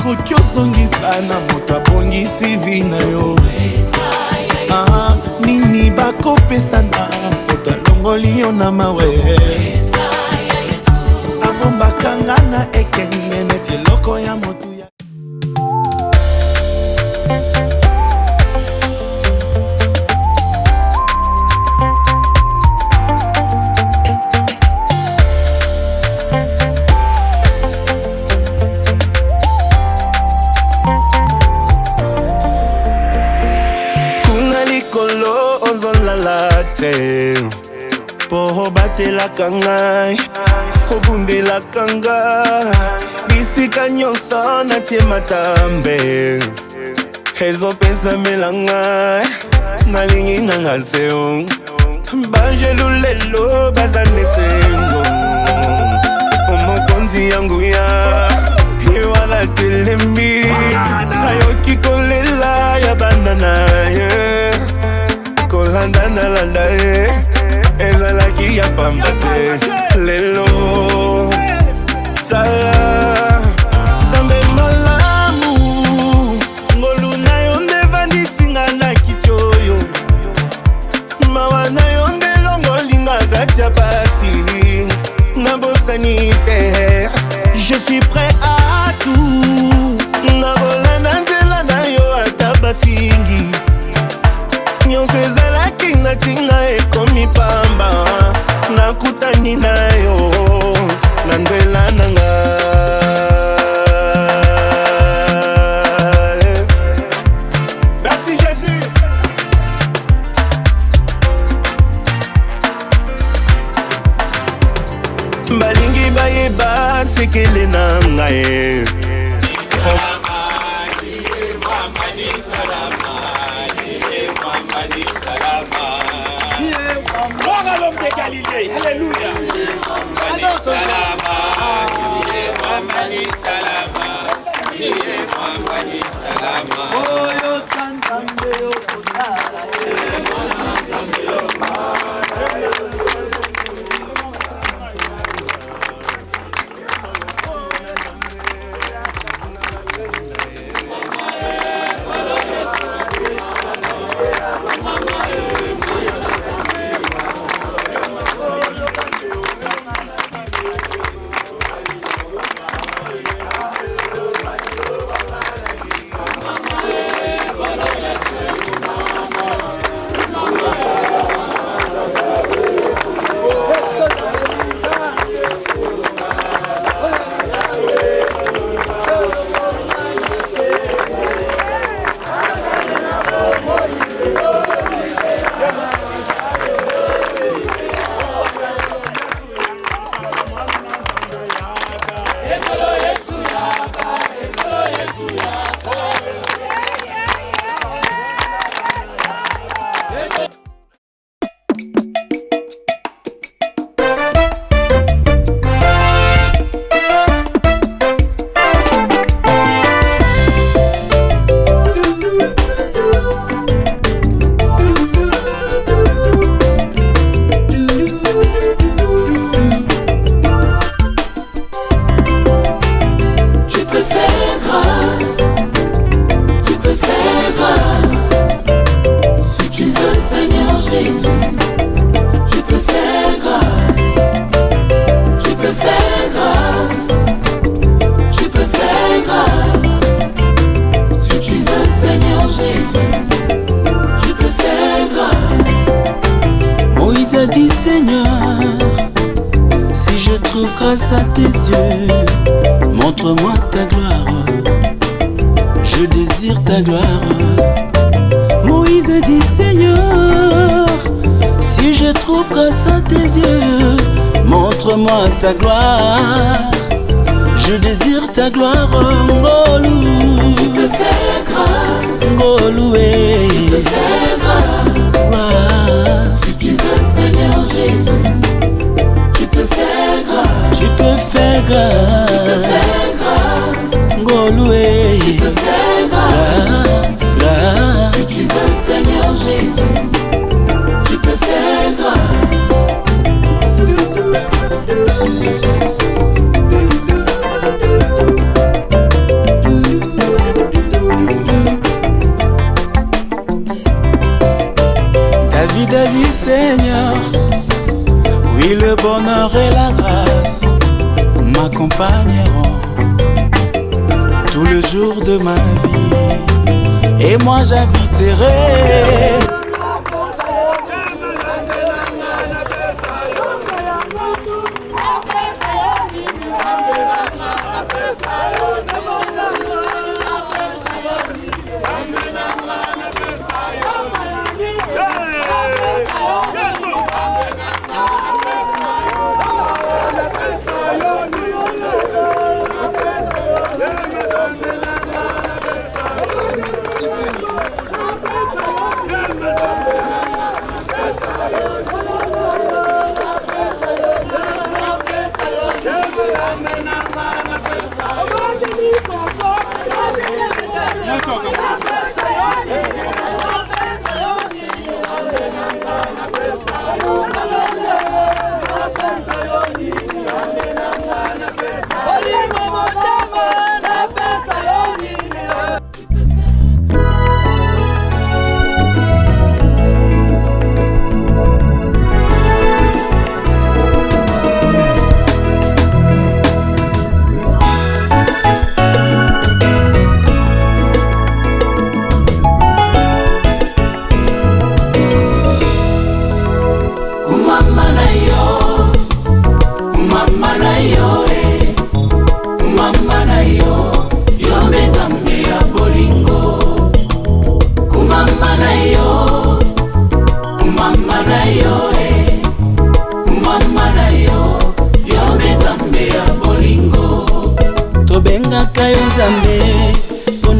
okoki ozongisa na moto abongisi vi na yo. Nini bakopesana moto alongoli yo na mawe. Abombakanga na ekenge neti eloko ya motu ya. Po batelaka ngai, kobundelaka ngai, bisika nyonso natie matambe, ezopesamela ngai, nalingi nanga seo, banjelu lelo bazane sengo, omokonzi yangu ya ewala telemi, nayoki kolela ya bandana ye, kolanda na landa ye, ezalaki ya pamba te lelo sala zambe malamu ngolu na yo ndevandisinga na kiti oyo mawa na yo ndelongolinga kati ya pasi nabosani te. Je suis prêt à tout nabolanda nzela na yo ata bafingi nyonso ezalaki natinga ekomi pamba nakutani na yo na nzela nanga. Merci Jésus. Balingi bayeba sekele na ngai. Gloire à l'homme de Galilée, alléluia. Moïse a dit Seigneur, si je trouve grâce à tes yeux, montre-moi ta gloire, je désire ta gloire. Moïse a dit Seigneur, si je trouve grâce à tes yeux, montre-moi ta gloire, je désire ta gloire. Ngolou, tu peux faire grâce, Ngolou, tu peux faire grâce, si tu veux Seigneur Jésus, tu peux faire grâce, tu peux faire grâce, tu peux faire grâce, Ngolou, tu peux faire grâce, grâce, si tu veux Seigneur Jésus, tu peux faire grâce. La vie du Seigneur, oui, le bonheur et la grâce m'accompagneront tout le jour de ma vie, et moi j'habiterai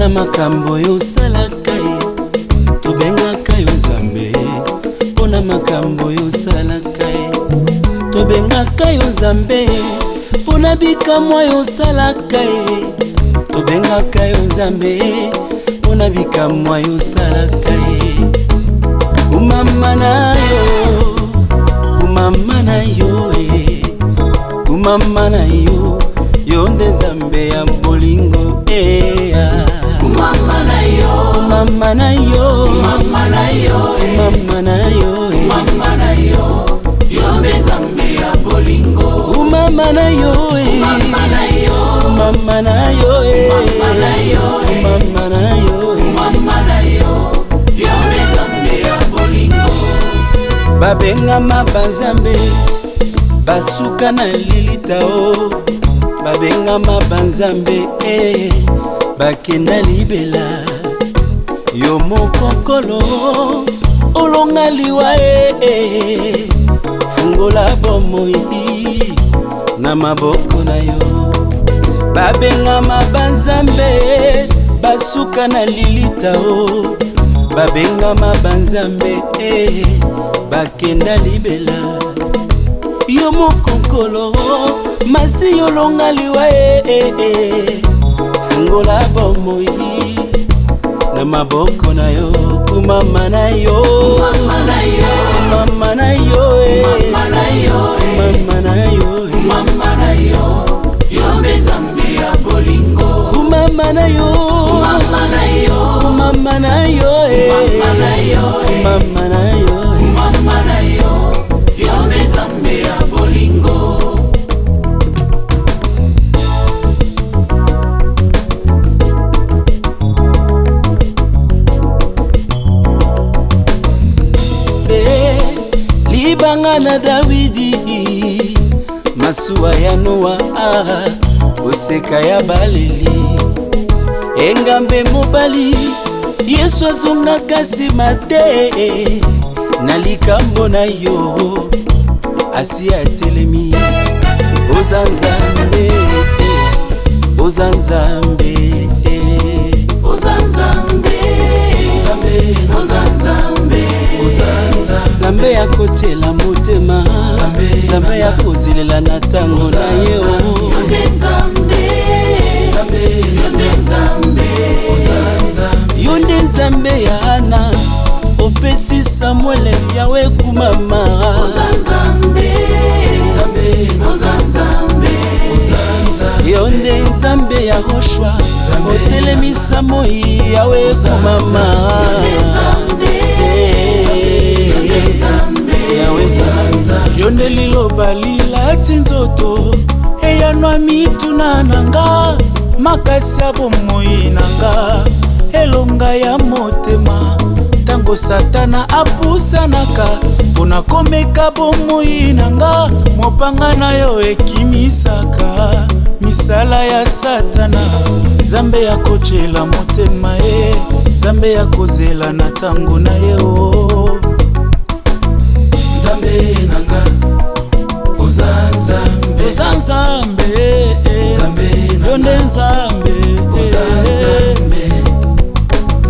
na makambo yo salaka ye, tobengaka yo Nzambe pona makambo yo salaka ye, tobengaka yo Nzambe pona bikamwa yo salaka ye, tobengaka yo Nzambe pona bikamwa yo salaka ye. Umama na yo, umama na yo, umama na yo, yo nde Nzambe ya bolingo Umama na yo, umama na yo, umama na yo, umama na yo, umama na yo, yo nde Nzambe ya bolingo. umama na yo, umama na yo, umama na yo, umama na yo, umama na yo, umama na yo, yo nde Nzambe ya bolingo. babengama banzambe basuka na lilita o, babengama banzambe bakenda libela yo mokokolo olonga liwa fungola bomoi na maboko na yo. Babengama banzambe basuka na lilita o, babengama banzambe bakenda libela yo mokokolo masi yolonga liwa fungola bomoi na maboko na yo. Kumama na yo, umama na yo, umama na yo, umama na yo, umama na yo, umama na yo, yo nde Nzambe ya bolingo. kumama na yo, umama na yo, umama na yo, umama na yo, umama na yo, umama na yo, yo nde Nzambe ya bolingo. libanga na Dawidi masuwa ya Noa oseka ya baleli engambe mobali Yesu azongaka nsima te na likambo na yo asi atelemi. Oza Nzambe, oza Nzambe, oza Nzambe, oza Nzambe, Nzambe ya kotiela motema, Nzambe ya kozilela na tango na ye o. yonde Nzambe, yonde Nzambe, yonde Nzambe ya Ana opesi Samuele yawe kumama. oza Nzambe, oza Nzambe, yonde Nzambe ya Joshua otelemisa Moi yawe kumama. yonde Nzambe, yonde Yonde liloba lilati nzoto eyanwa mituna nanga makasi ya bomoi nanga elonga ya motema tango satana apusanaka mpona komeka bomoi nanga mopanga na yo ekimisaka misala ya satana Nzambe ya kochela motema ye Nzambe ya kozela na tango na ye o Nzambe nanga oza Nzambe oza Nzambe yonde Nzambe oza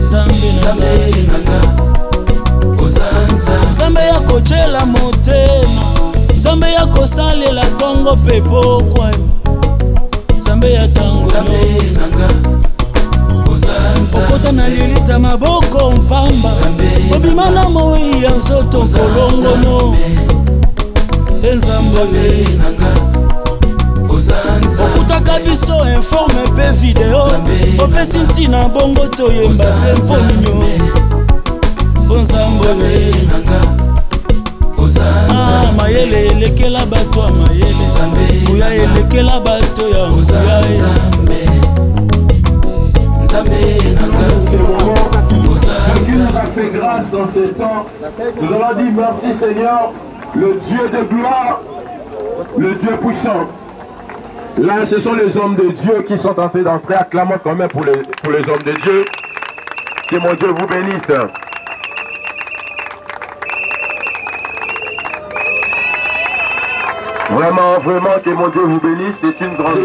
Nzambe Nzambe nanga oza Nzambe Nzambe ya kochela motema Nzambe ya kosalela tongo pe pokwa Nzambe ya tango nanga okota na lilita maboko mpamba obima na moi ya nzoto kolongono Nzambe okutaka biso informe pe video opesi ntina bongo toyemba te mponyo Nzambe mayele elekela bato ya mayele nguya elekela bato ya nguya Dieu nous a fait grâce dans ce temps. Nous allons dire merci Seigneur, le Dieu de gloire, le Dieu puissant. Là, ce sont les hommes de Dieu qui sont en train d'entrer. Acclamons quand même pour les hommes de Dieu. Que mon Dieu vous bénisse. Vraiment, que mon Dieu vous bénisse. C'est une grande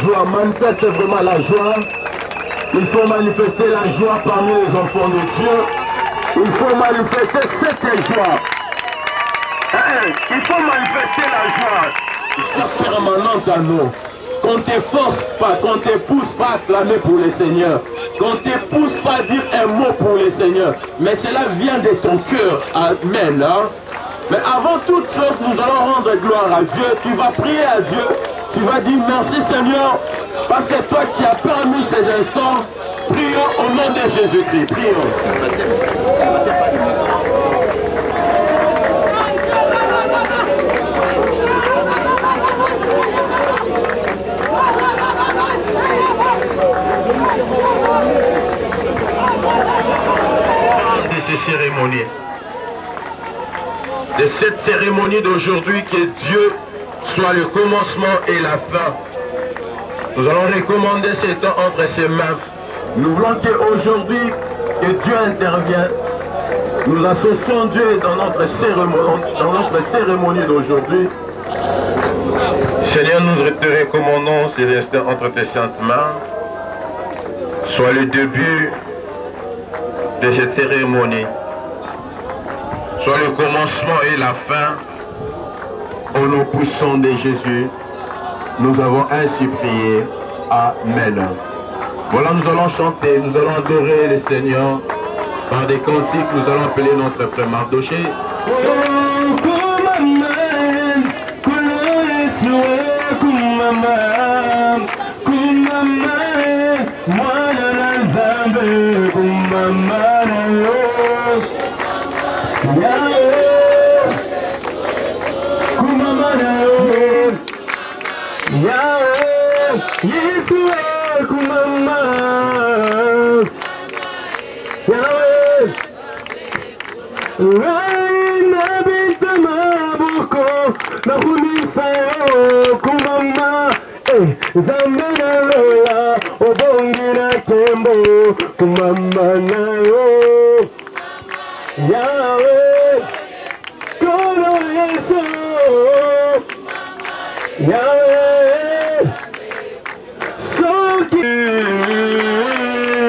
joie. Manifeste vraiment la joie. Il faut manifester la joie parmi les enfants de Dieu. Il faut manifester cette joie. Il faut manifester la joie. C'est permanente à nous. Qu'on ne te force pas, qu'on ne te pousse pas à clamer pour le Seigneur. Qu'on ne te pousse pas à dire un mot pour le Seigneur. Mais cela vient de ton cœur. Amen. Hein? Mais avant toute chose, nous allons rendre gloire à Dieu. Tu vas prier à Dieu. Tu vas dire merci Seigneur. Parce que toi qui as permis ces instants, prions au nom de Jésus-Christ. Prions. De ces cérémonies. De cette cérémonie d'aujourd'hui, que Dieu soit le commencement et la fin. Nous allons recommander ce temps entre ses mains. Nous voulons qu'aujourd'hui, que Dieu intervienne. Nous associons Dieu dans notre cérémonie d'aujourd'hui. Seigneur, nous te recommandons ces instants entre tes saintes mains. Soit le début de cette cérémonie. Soit le commencement et la fin. Au nom puissant de Jésus. Nous avons ainsi prié. Amen. Voilà, nous allons chanter, nous allons adorer le Seigneur. Par des cantiques, nous allons appeler notre frère Mardoché. Zambena lola obongira kembo kumama nayo Yahweh kono Yesu Yahweh soki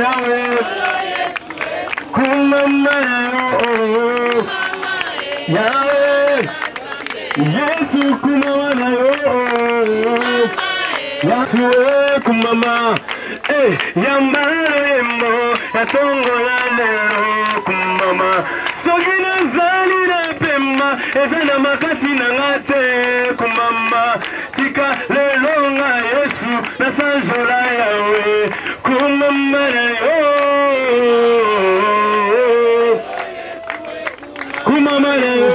Yahweh kumama nayo Yahweh Yesu kumama nayo Yahweh kumama yambaremo yatongola lero kumama sogina zali na pema ezana makasi na ngate kumama tika lelo nga Yesu na sanjola yawe kumama yo kumama yo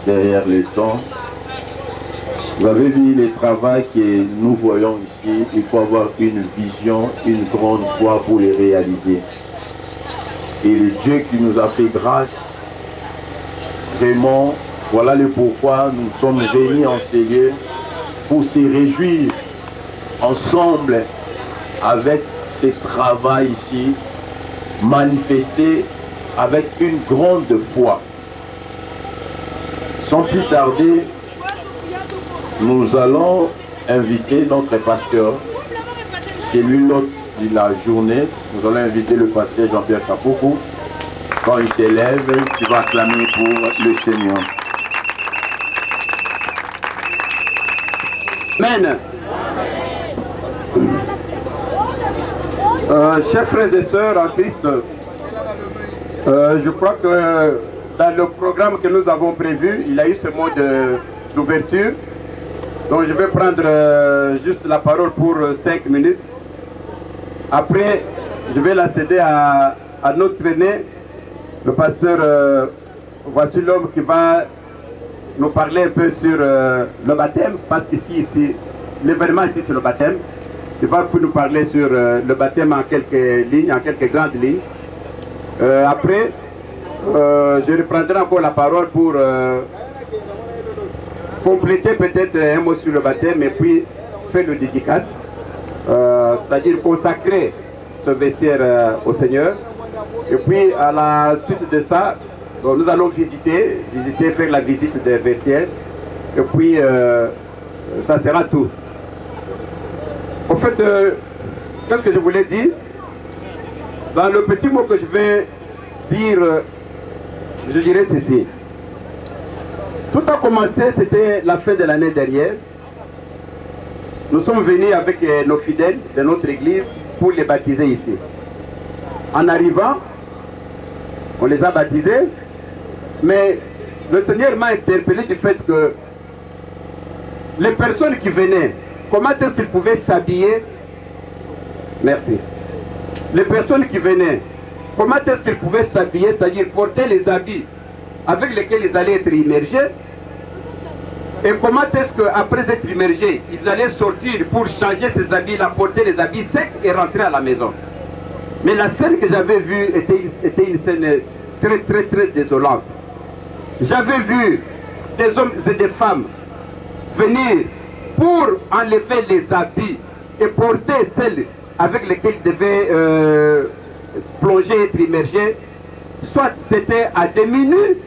Derrière les temps, vous avez vu le travail que nous voyons ici. Il faut avoir une vision, une grande foi pour les réaliser. Et le Dieu qui nous a fait grâce, vraiment, voilà le pourquoi nous sommes venus en ce lieu pour se réjouir ensemble avec ce travail ici, manifesté avec une grande foi. Sans plus tarder, nous allons inviter notre pasteur. C'est lui l'autre de la journée. Nous allons inviter le pasteur Jean-Pierre Kapoko. Quand il s'élève, il va acclamer pour le Seigneur. Amen. Chers frères et sœurs en Christ, je crois que dans le programme que nous avons prévu, il y a eu ce mot d'ouverture. Donc je vais prendre juste la parole pour 5 minutes. Après, je vais la céder à notre aîné, le pasteur. Voici l'homme qui va nous parler un peu sur le baptême, parce qu'ici, l'événement ici c'est le baptême. Il va nous parler sur le baptême en quelques lignes, en quelques grandes lignes. Après, je reprendrai encore la parole pour compléter peut-être un mot sur le baptême et puis faire le dédicace, c'est-à-dire consacrer ce vestiaire au Seigneur. Et puis à la suite de ça, nous allons visiter, faire la visite des vestiaires. Et puis ça sera tout. En fait, qu'est-ce que je voulais dire? Dans le petit mot que je vais dire, je dirais ceci. Tout a commencé, c'était la fin de l'année dernière. Nous sommes venus avec nos fidèles de notre église pour les baptiser ici. En arrivant, on les a baptisés, mais le Seigneur m'a interpellé du fait que les personnes qui venaient, comment est-ce qu'ils pouvaient s'habiller? Merci. Les personnes qui venaient, comment est-ce qu'ils pouvaient s'habiller, c'est-à-dire porter les habits avec lesquels ils allaient être immergés? Et comment est-ce qu'après être immergés, ils allaient sortir pour changer ces habits-là, porter les habits secs et rentrer à la maison? Mais la scène que j'avais vue était une scène très, très, très désolante. J'avais vu des hommes et des femmes venir pour enlever les habits et porter celles avec lesquelles ils devaient plonger, être immergés. Soit c'était à demi-nu,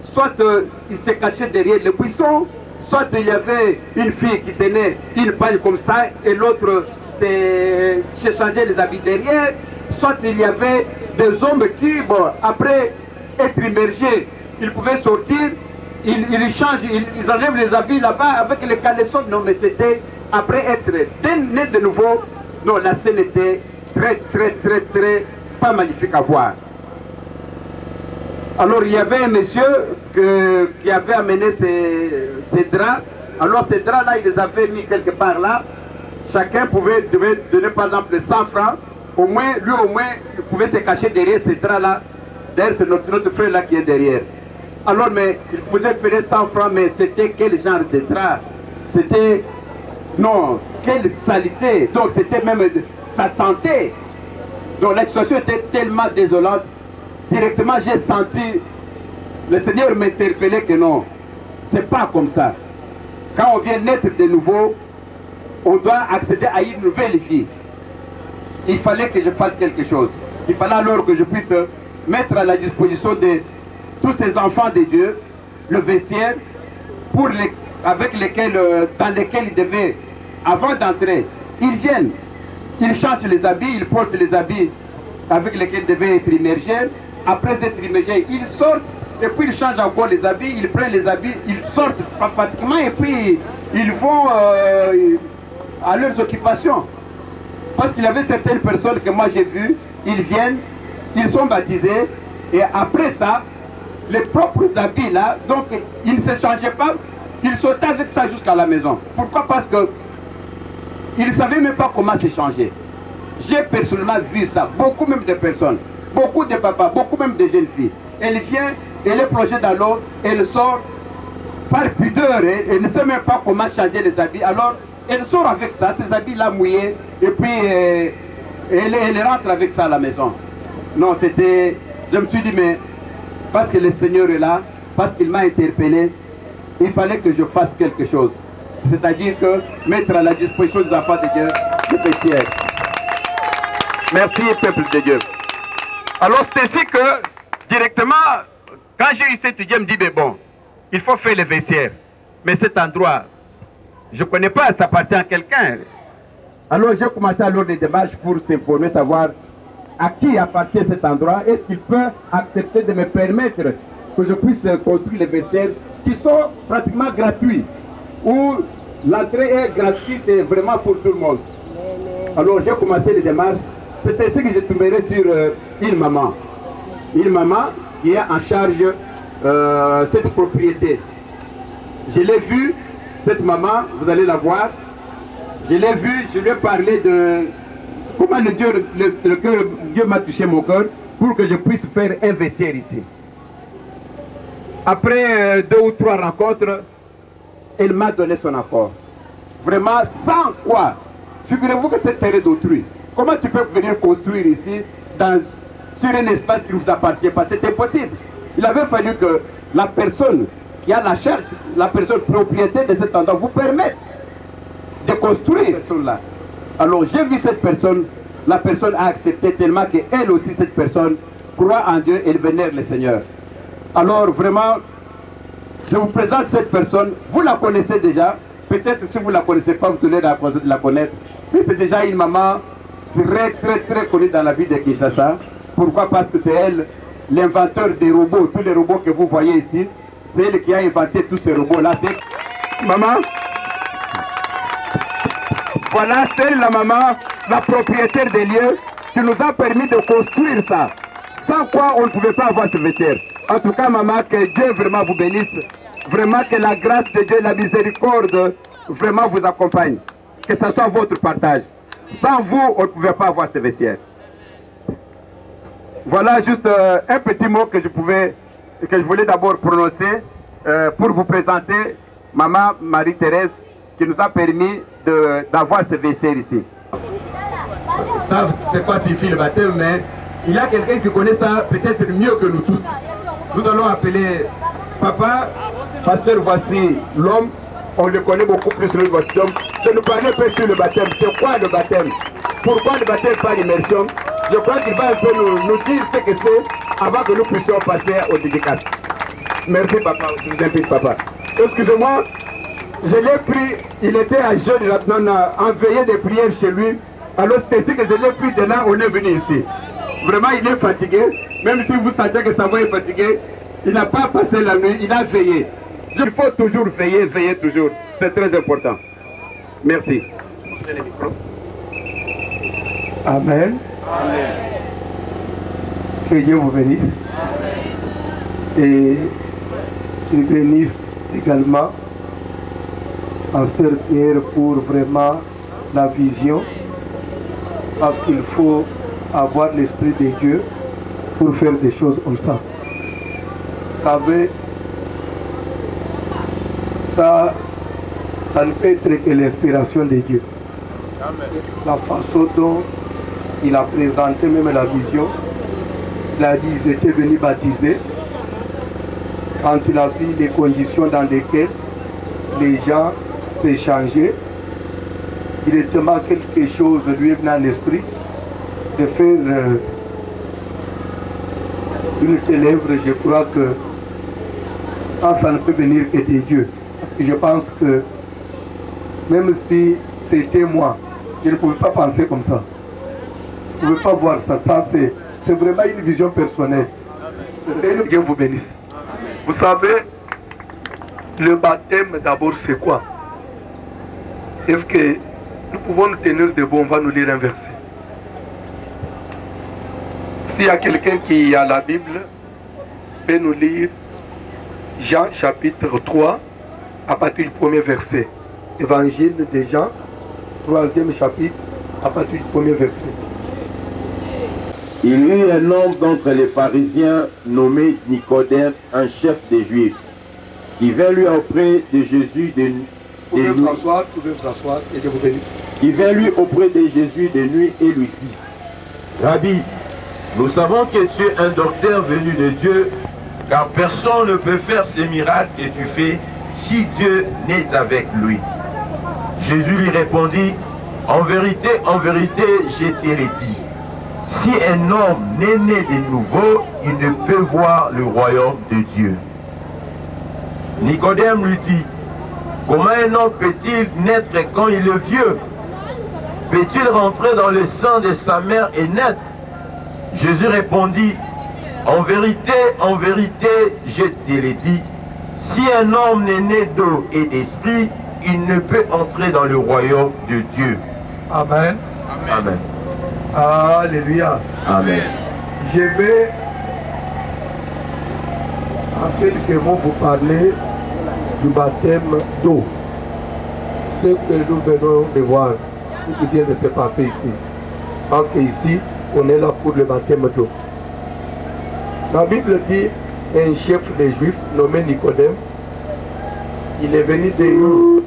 soit ils se cachaient derrière le buisson, soit il y avait une fille qui tenait une paille comme ça et l'autre se changeait les habits derrière, soit il y avait des hommes qui, bon, après être immergés, ils pouvaient sortir, ils changent, ils enlèvent les habits là-bas avec les caleçons. Non, mais c'était après être né de nouveau. Non, la scène était très, très, très, très pas magnifique à voir. Alors il y avait un monsieur qui avait amené ces draps. Alors ces draps-là, il les avait mis quelque part là. Chacun devait donner par exemple 100 francs. Au moins, lui au moins, il pouvait se cacher derrière ces draps-là. D'ailleurs, c'est notre frère là qui est derrière. Alors, mais il faisait faire 100 francs, mais c'était quel genre de drap? C'était, non, quelle saleté. Donc c'était même sa santé. Donc la situation était tellement désolante. Directement, j'ai senti, le Seigneur m'interpellait que non, c'est pas comme ça. Quand on vient naître de nouveau, on doit accéder à une nouvelle vie. Il fallait que je fasse quelque chose. Il fallait alors que je puisse mettre à la disposition de tous ces enfants de Dieu le vestiaire avec dans lesquels ils devaient, avant d'entrer, ils viennent, ils changent les habits, ils portent les habits avec lesquels ils devaient être immergés. Après être immergés, ils sortent et puis ils changent encore les habits, ils prennent les habits, ils sortent pratiquement et puis ils vont à leurs occupations. Parce qu'il y avait certaines personnes que moi j'ai vues, ils viennent, ils sont baptisés et après ça, les propres habits là, donc ils ne se changeaient pas, ils sautaient avec ça jusqu'à la maison. Pourquoi? Parce que ils ne savaient même pas comment se changer. J'ai personnellement vu ça, beaucoup même de personnes, beaucoup de papas, beaucoup même de jeunes filles. Elle vient, elle est plongée dans l'eau, elle sort par pudeur, elle ne sait même pas comment changer les habits. Alors elle sort avec ça, ces habits-là mouillés, et puis elle rentre avec ça à la maison. Non, c'était... Je me suis dit, mais parce que le Seigneur est là, parce qu'il m'a interpellé, il fallait que je fasse quelque chose. C'est-à-dire que mettre à la disposition des enfants de Dieu le vestiaire. Merci, peuple de Dieu. Alors c'est ainsi que, directement, quand j'ai eu cette idée, je me dis, mais bon, il faut faire le vestiaire. Mais cet endroit, je ne connais pas, ça appartient à quelqu'un. Alors j'ai commencé alors des démarches pour s'informer, savoir à qui appartient cet endroit. Est-ce qu'il peut accepter de me permettre que je puisse construire les vestiaires qui sont pratiquement gratuits, où l'entrée est gratuite, c'est vraiment pour tout le monde. Alors j'ai commencé les démarches. C'est ainsi que je tomberai sur une maman qui est en charge cette propriété. Je l'ai vue, cette maman, vous allez la voir. Je l'ai vue, je lui ai parlé de comment Dieu m'a touché mon cœur pour que je puisse faire un vestiaire ici. Après 2 ou 3 rencontres, elle m'a donné son accord. Vraiment, sans quoi, figurez-vous que c'est terre d'autrui. Comment tu peux venir construire ici sur un espace qui ne vous appartient pas? C'est impossible. Il avait fallu que la personne qui a la charge, la personne propriétaire de cet endroit vous permette de construire cette personne-là. Alors j'ai vu cette personne, la personne a accepté tellement qu'elle aussi, cette personne, croit en Dieu et vénère le Seigneur. Alors vraiment, je vous présente cette personne, vous la connaissez déjà, peut-être si vous ne la connaissez pas, vous tenez la de la connaître, mais c'est déjà une maman très connue dans la ville de Kinshasa. Pourquoi? Parce que c'est elle, l'inventeur des robots, tous les robots que vous voyez ici, c'est elle qui a inventé tous ces robots-là. C'est maman. Voilà, c'est la maman, la propriétaire des lieux, qui nous a permis de construire ça. Sans quoi on ne pouvait pas avoir ce vestiaire. En tout cas, maman, que Dieu vraiment vous bénisse. Vraiment que la grâce de Dieu, la miséricorde, vraiment vous accompagne. Que ce soit votre partage. Sans vous, on ne pouvait pas avoir ce vestiaire. Voilà juste un petit mot que je voulais d'abord prononcer pour vous présenter maman Marie-Thérèse qui nous a permis d'avoir ce vestiaire ici. Ça, c'est quoi signifie le baptême, mais il y a quelqu'un qui connaît ça peut-être mieux que nous tous. Nous allons appeler papa, pasteur, voici l'homme. On le connaît beaucoup plus le baptême. Je nous parler un peu sur le baptême. C'est quoi le baptême? Pourquoi le baptême par immersion? Je crois qu'il va un peu nous dire ce que c'est avant que nous puissions passer au dédicace. Merci papa, je vous invite papa. Excusez-moi, je l'ai pris, il était à jeûne, en veillée de prière chez lui. Alors c'est ainsi que je l'ai pris de là, on est venu ici. Vraiment il est fatigué, même si vous sentez que sa voix est fatiguée, il n'a pas passé la nuit, il a veillé. Il faut toujours veiller, veiller toujours. C'est très important. Merci. Amen. Amen. Que Dieu vous bénisse. Amen. Et qu'il bénisse également Pasteur Pierre pour vraiment la vision. Parce qu'il faut avoir l'Esprit de Dieu pour faire des choses comme ça. Vous savez, ça ne peut être que l'inspiration de Dieu. Amen. La façon dont il a présenté même la vision, il a dit qu'ils étaient venus baptiser. Quand il a vu les conditions dans lesquelles les gens s'échangeaient, directement quelque chose lui est venu à l'esprit de faire une telle œuvre. Je crois que ça ne peut venir que de Dieu. Parce que je pense que même si c'était moi, je ne pouvais pas penser comme ça. Je ne pouvais pas voir ça. Ça, c'est vraiment une vision personnelle. Que Dieu vous bénisse. Vous savez, le baptême d'abord c'est quoi? Est-ce que nous pouvons nous tenir debout? On va nous lire un verset. S'il y a quelqu'un qui a la Bible, peut nous lire Jean chapitre 3 à partir du premier verset. Évangile de Jean, 3e chapitre à partir du premier verset. Il y eut un homme d'entre les pharisiens nommé Nicodème, un chef des Juifs, qui vint lui auprès de Jésus de nuit. Vous pouvez vous asseoir et Dieu vous bénisse. Qui vint lui auprès de Jésus de nuit et lui dit: Rabbi, nous savons que tu es un docteur venu de Dieu, car personne ne peut faire ces miracles que tu fais si Dieu n'est avec lui. Jésus lui répondit: en vérité, je te l'ai dit. Si un homme n'est né de nouveau, il ne peut voir le royaume de Dieu. Nicodème lui dit: comment un homme peut-il naître quand il est vieux? Peut-il rentrer dans le sang de sa mère et naître? Jésus répondit: en vérité, je te l'ai dit, si un homme n'est né d'eau et d'esprit, il ne peut entrer dans le royaume de Dieu. Amen. Amen. Alléluia. Amen. Je vais en quelques mots vous parler du baptême d'eau. Ce que nous venons de voir, ce qui vient de se passer ici. Parce qu'ici, on est là pour le baptême d'eau. La Bible dit un chef des Juifs nommé Nicodème, il est venu de nous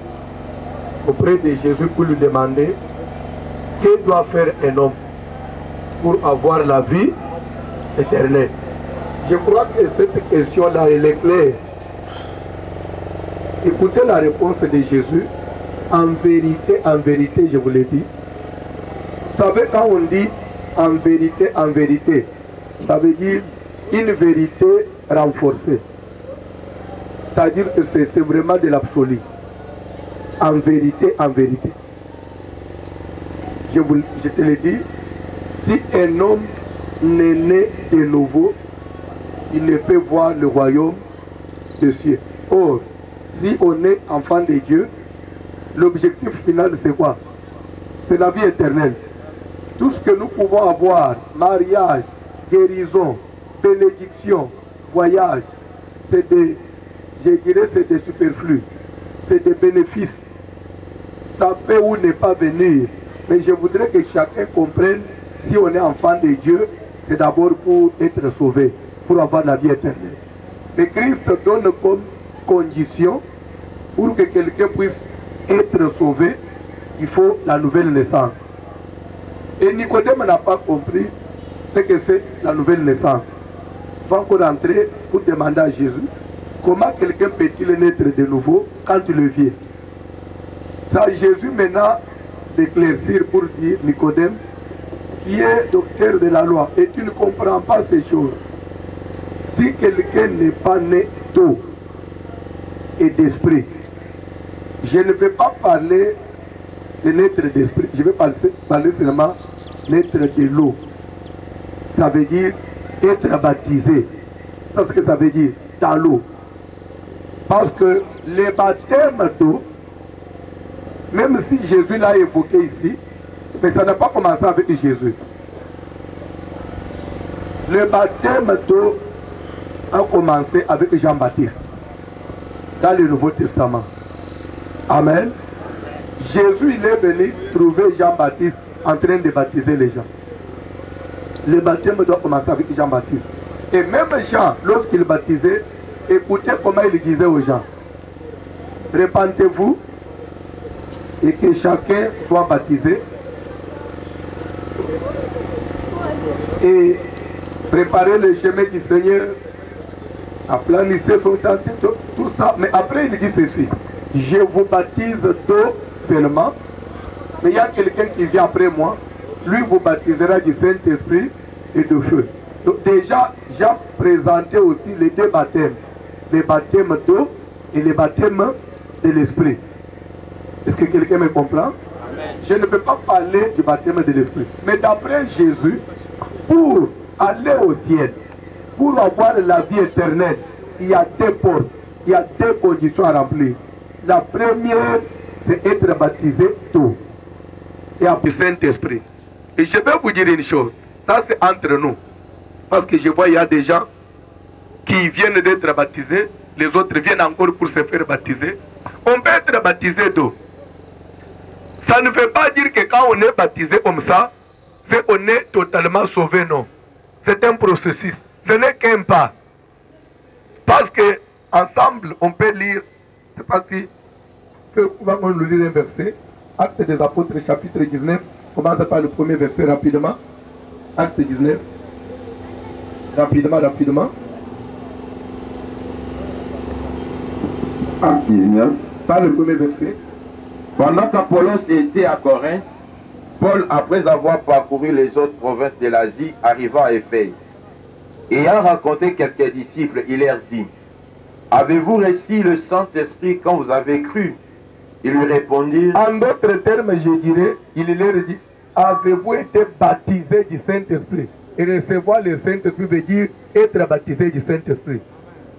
auprès de Jésus pour lui demander que doit faire un homme pour avoir la vie éternelle. Je crois que cette question-là, elle est claire. Écoutez la réponse de Jésus. En vérité, je vous l'ai dit. Vous savez, quand on dit en vérité, ça veut dire une vérité renforcée. C'est-à-dire que c'est vraiment de l'absolu. En vérité. Je te l'ai dit, si un homme n'est né de nouveau, il ne peut voir le royaume des cieux. Or, si on est enfant de Dieu, l'objectif final c'est quoi? C'est la vie éternelle. Tout ce que nous pouvons avoir, mariage, guérison, bénédiction, voyage, c'est des, je dirais, c'est des superflus, c'est des bénéfices. Ça peut ou ne pas venir, mais je voudrais que chacun comprenne, si on est enfant de Dieu, c'est d'abord pour être sauvé, pour avoir la vie éternelle. Mais Christ donne comme condition, pour que quelqu'un puisse être sauvé, il faut la nouvelle naissance. Et Nicodème n'a pas compris ce que c'est la nouvelle naissance. Il va encore entrer pour demander à Jésus comment quelqu'un peut-il naître de nouveau quand il est vieux. Ça, Jésus maintenant d'éclaircir pour dire Nicodème, qui est docteur de la loi, et tu ne comprends pas ces choses. Si quelqu'un n'est pas né d'eau et d'esprit, je ne vais pas parler de naître d'esprit, je vais parler seulement naître de l'eau. Ça veut dire être baptisé. C'est ce que ça veut dire, dans l'eau. Parce que le baptême d'eau, même si Jésus l'a évoqué ici, mais ça n'a pas commencé avec Jésus. Le baptême d'eau a commencé avec Jean-Baptiste dans le Nouveau Testament. Amen. Jésus il est venu trouver Jean-Baptiste en train de baptiser les gens. Le baptême doit commencer avec Jean-Baptiste. Et même Jean, lorsqu'il baptisait, écoutez comment il disait aux gens: répentez-vous et que chacun soit baptisé et préparez le chemin du Seigneur, aplanissez son sentier, tout ça. Mais après il dit ceci: je vous baptise d'eau seulement, mais il y a quelqu'un qui vient après moi, lui vous baptisera du Saint-Esprit et de feu. Donc déjà, j'ai présenté aussi les deux baptêmes. le baptême d'eau et le baptême de l'esprit. Est-ce que quelqu'un me comprend? Je ne peux pas parler du baptême de l'esprit. Mais d'après Jésus, pour aller au ciel, pour avoir la vie éternelle, il y a deux portes, il y a deux conditions à remplir. La première, c'est être baptisé d'eau et après Saint-Esprit. Et je vais vous dire une chose, ça c'est entre nous. Parce que je vois il y a des gens qui viennent d'être baptisés, les autres viennent encore pour se faire baptiser. On peut être baptisé d'eau. Ça ne veut pas dire que quand on est baptisé comme ça, c'est qu'on est totalement sauvé, non. C'est un processus. Ce n'est qu'un pas. Parce que ensemble, on peut lire, c'est pas si, on nous lire un verset, Actes des Apôtres, chapitre 19, commence par le premier verset rapidement. Acte 19. Rapidement. Acte 19. Par le premier verset. Pendant qu'Apollos était à Corinthe, Paul, après avoir parcouru les autres provinces de l'Asie, arriva à Éphèse. Ayant rencontré quelques disciples, il leur dit: avez-vous reçu le Saint-Esprit quand vous avez cru? Ils lui répondirent: en d'autres termes, je dirais, il leur dit: avez-vous été baptisé du Saint-Esprit? Et recevoir le Saint-Esprit veut dire être baptisé du Saint-Esprit.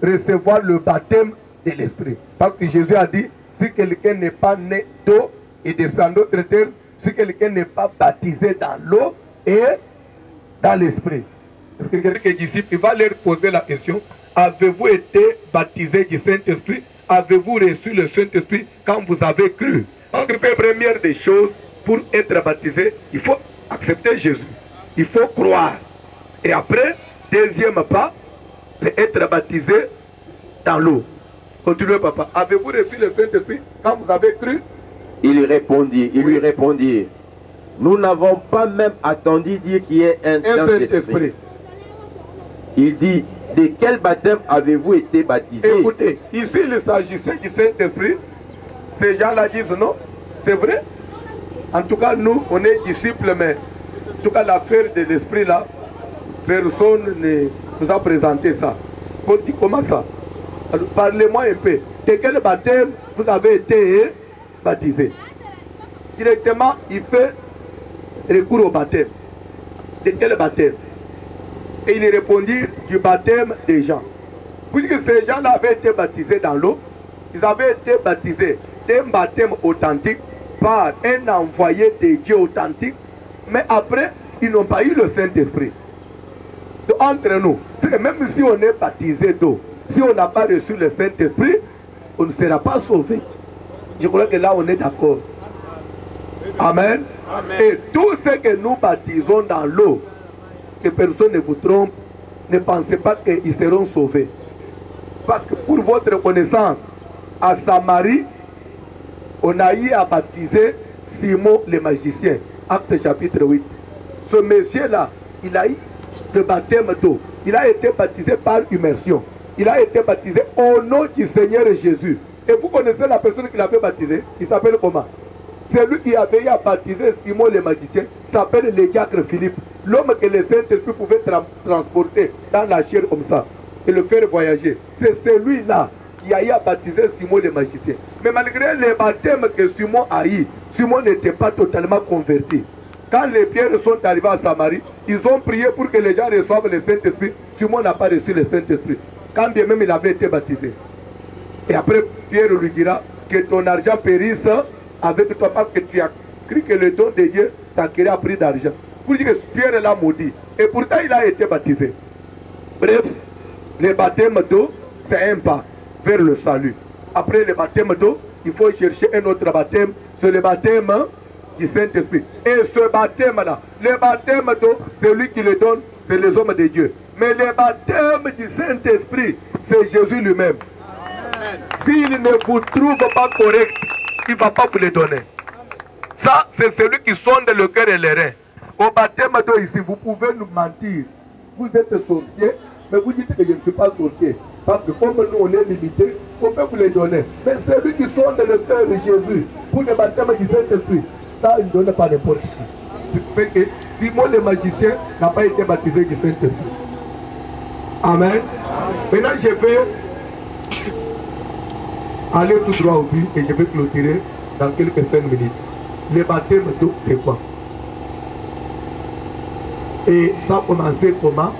Recevoir le baptême de l'Esprit. Parce que Jésus a dit: si quelqu'un n'est pas né d'eau et de sang, en d'autres termes, si quelqu'un n'est pas baptisé dans l'eau et dans l'Esprit. Est-ce que quelqu'un disciple, il va leur poser la question: avez-vous été baptisé du Saint-Esprit? Avez-vous reçu le Saint-Esprit quand vous avez cru? Donc, la première des choses, pour être baptisé, il faut accepter Jésus. Il faut croire. Et après, deuxième pas, c'est être baptisé dans l'eau. Continuez, papa. Avez-vous reçu le Saint-Esprit quand vous avez cru? Il lui répondit: nous n'avons pas même attendu dire qu'il y ait un Saint-Esprit. Il dit: de quel baptême avez-vous été baptisé? Écoutez, ici il s'agissait du Saint-Esprit. Ces gens-là disent non, c'est vrai. En tout cas, nous, on est disciples, mais en tout cas, l'affaire de l'Esprit là, personne ne nous a présenté ça. On dit comment ça? Alors, parlez-moi un peu. De quel baptême vous avez été baptisé? Directement, il fait recours au baptême. De quel baptême? Et il répondit: du baptême des gens. Puisque ces gens-là avaient été baptisés dans l'eau, ils avaient été baptisés d'un baptême authentique par un envoyé de Dieu authentique, mais après, ils n'ont pas eu le Saint-Esprit. Donc, entre nous, même si on est baptisé d'eau, si on n'a pas reçu le Saint-Esprit, on ne sera pas sauvé. Je crois que là, on est d'accord. Amen. Amen. Et tout ce que nous baptisons dans l'eau, que personne ne vous trompe, ne pensez pas qu'ils seront sauvés. Parce que pour votre connaissance, à Samarie, on a eu à baptiser Simon le magicien. Acte chapitre 8. Ce monsieur-là, il a eu le baptême d'eau. Il a été baptisé par immersion. Il a été baptisé au nom du Seigneur Jésus. Et vous connaissez la personne qui l'avait baptisé? Il s'appelle comment? Celui qui avait eu à baptiser Simon le magicien s'appelle le diacre Philippe. L'homme que le Saint-Esprit pouvait transporter dans la chair comme ça et le faire voyager. C'est celui-là qui a eu à baptiser Simon le magicien. Mais malgré le baptême que Simon a eu, Simon n'était pas totalement converti. Quand les pierres sont arrivées à Samarie, ils ont prié pour que les gens reçoivent le Saint-Esprit. Simon n'a pas reçu le Saint-Esprit. Quand bien même il avait été baptisé. Et après, Pierre lui dira que ton argent périsse avec toi parce que tu as cru que le don de Dieu s'acquérait à prix d'argent. Pour dire que Pierre l'a maudit. Et pourtant, il a été baptisé. Bref, le baptême d'eau, c'est un pas vers le salut. Après le baptême d'eau, il faut chercher un autre baptême. C'est le baptême du Saint-Esprit. Et ce baptême-là, le baptême d'eau, c'est lui qui le donne, c'est les hommes de Dieu. Mais le baptême du Saint-Esprit, c'est Jésus lui-même. S'il ne vous trouve pas correct, il ne va pas vous le donner. Ça, c'est celui qui sonde le cœur et les reins. Au baptême d'eau ici, vous pouvez nous mentir. Vous êtes sorcier, mais vous dites que je ne suis pas sorcier. Parce que comme nous, on est limité, on peut vous les donner. Mais celui qui sonde le cœur de Jésus, pour le baptême du Saint-Esprit, ça, il ne donne pas n'importe qui. Ce qui fait que Simon le magicien n'a pas été baptisé du Saint-Esprit. Amen. Maintenant, je vais Allez tout droit au but et je vais clôturer dans quelques 5 minutes. Le baptême d'eau, c'est quoi? Et ça a commencé comment?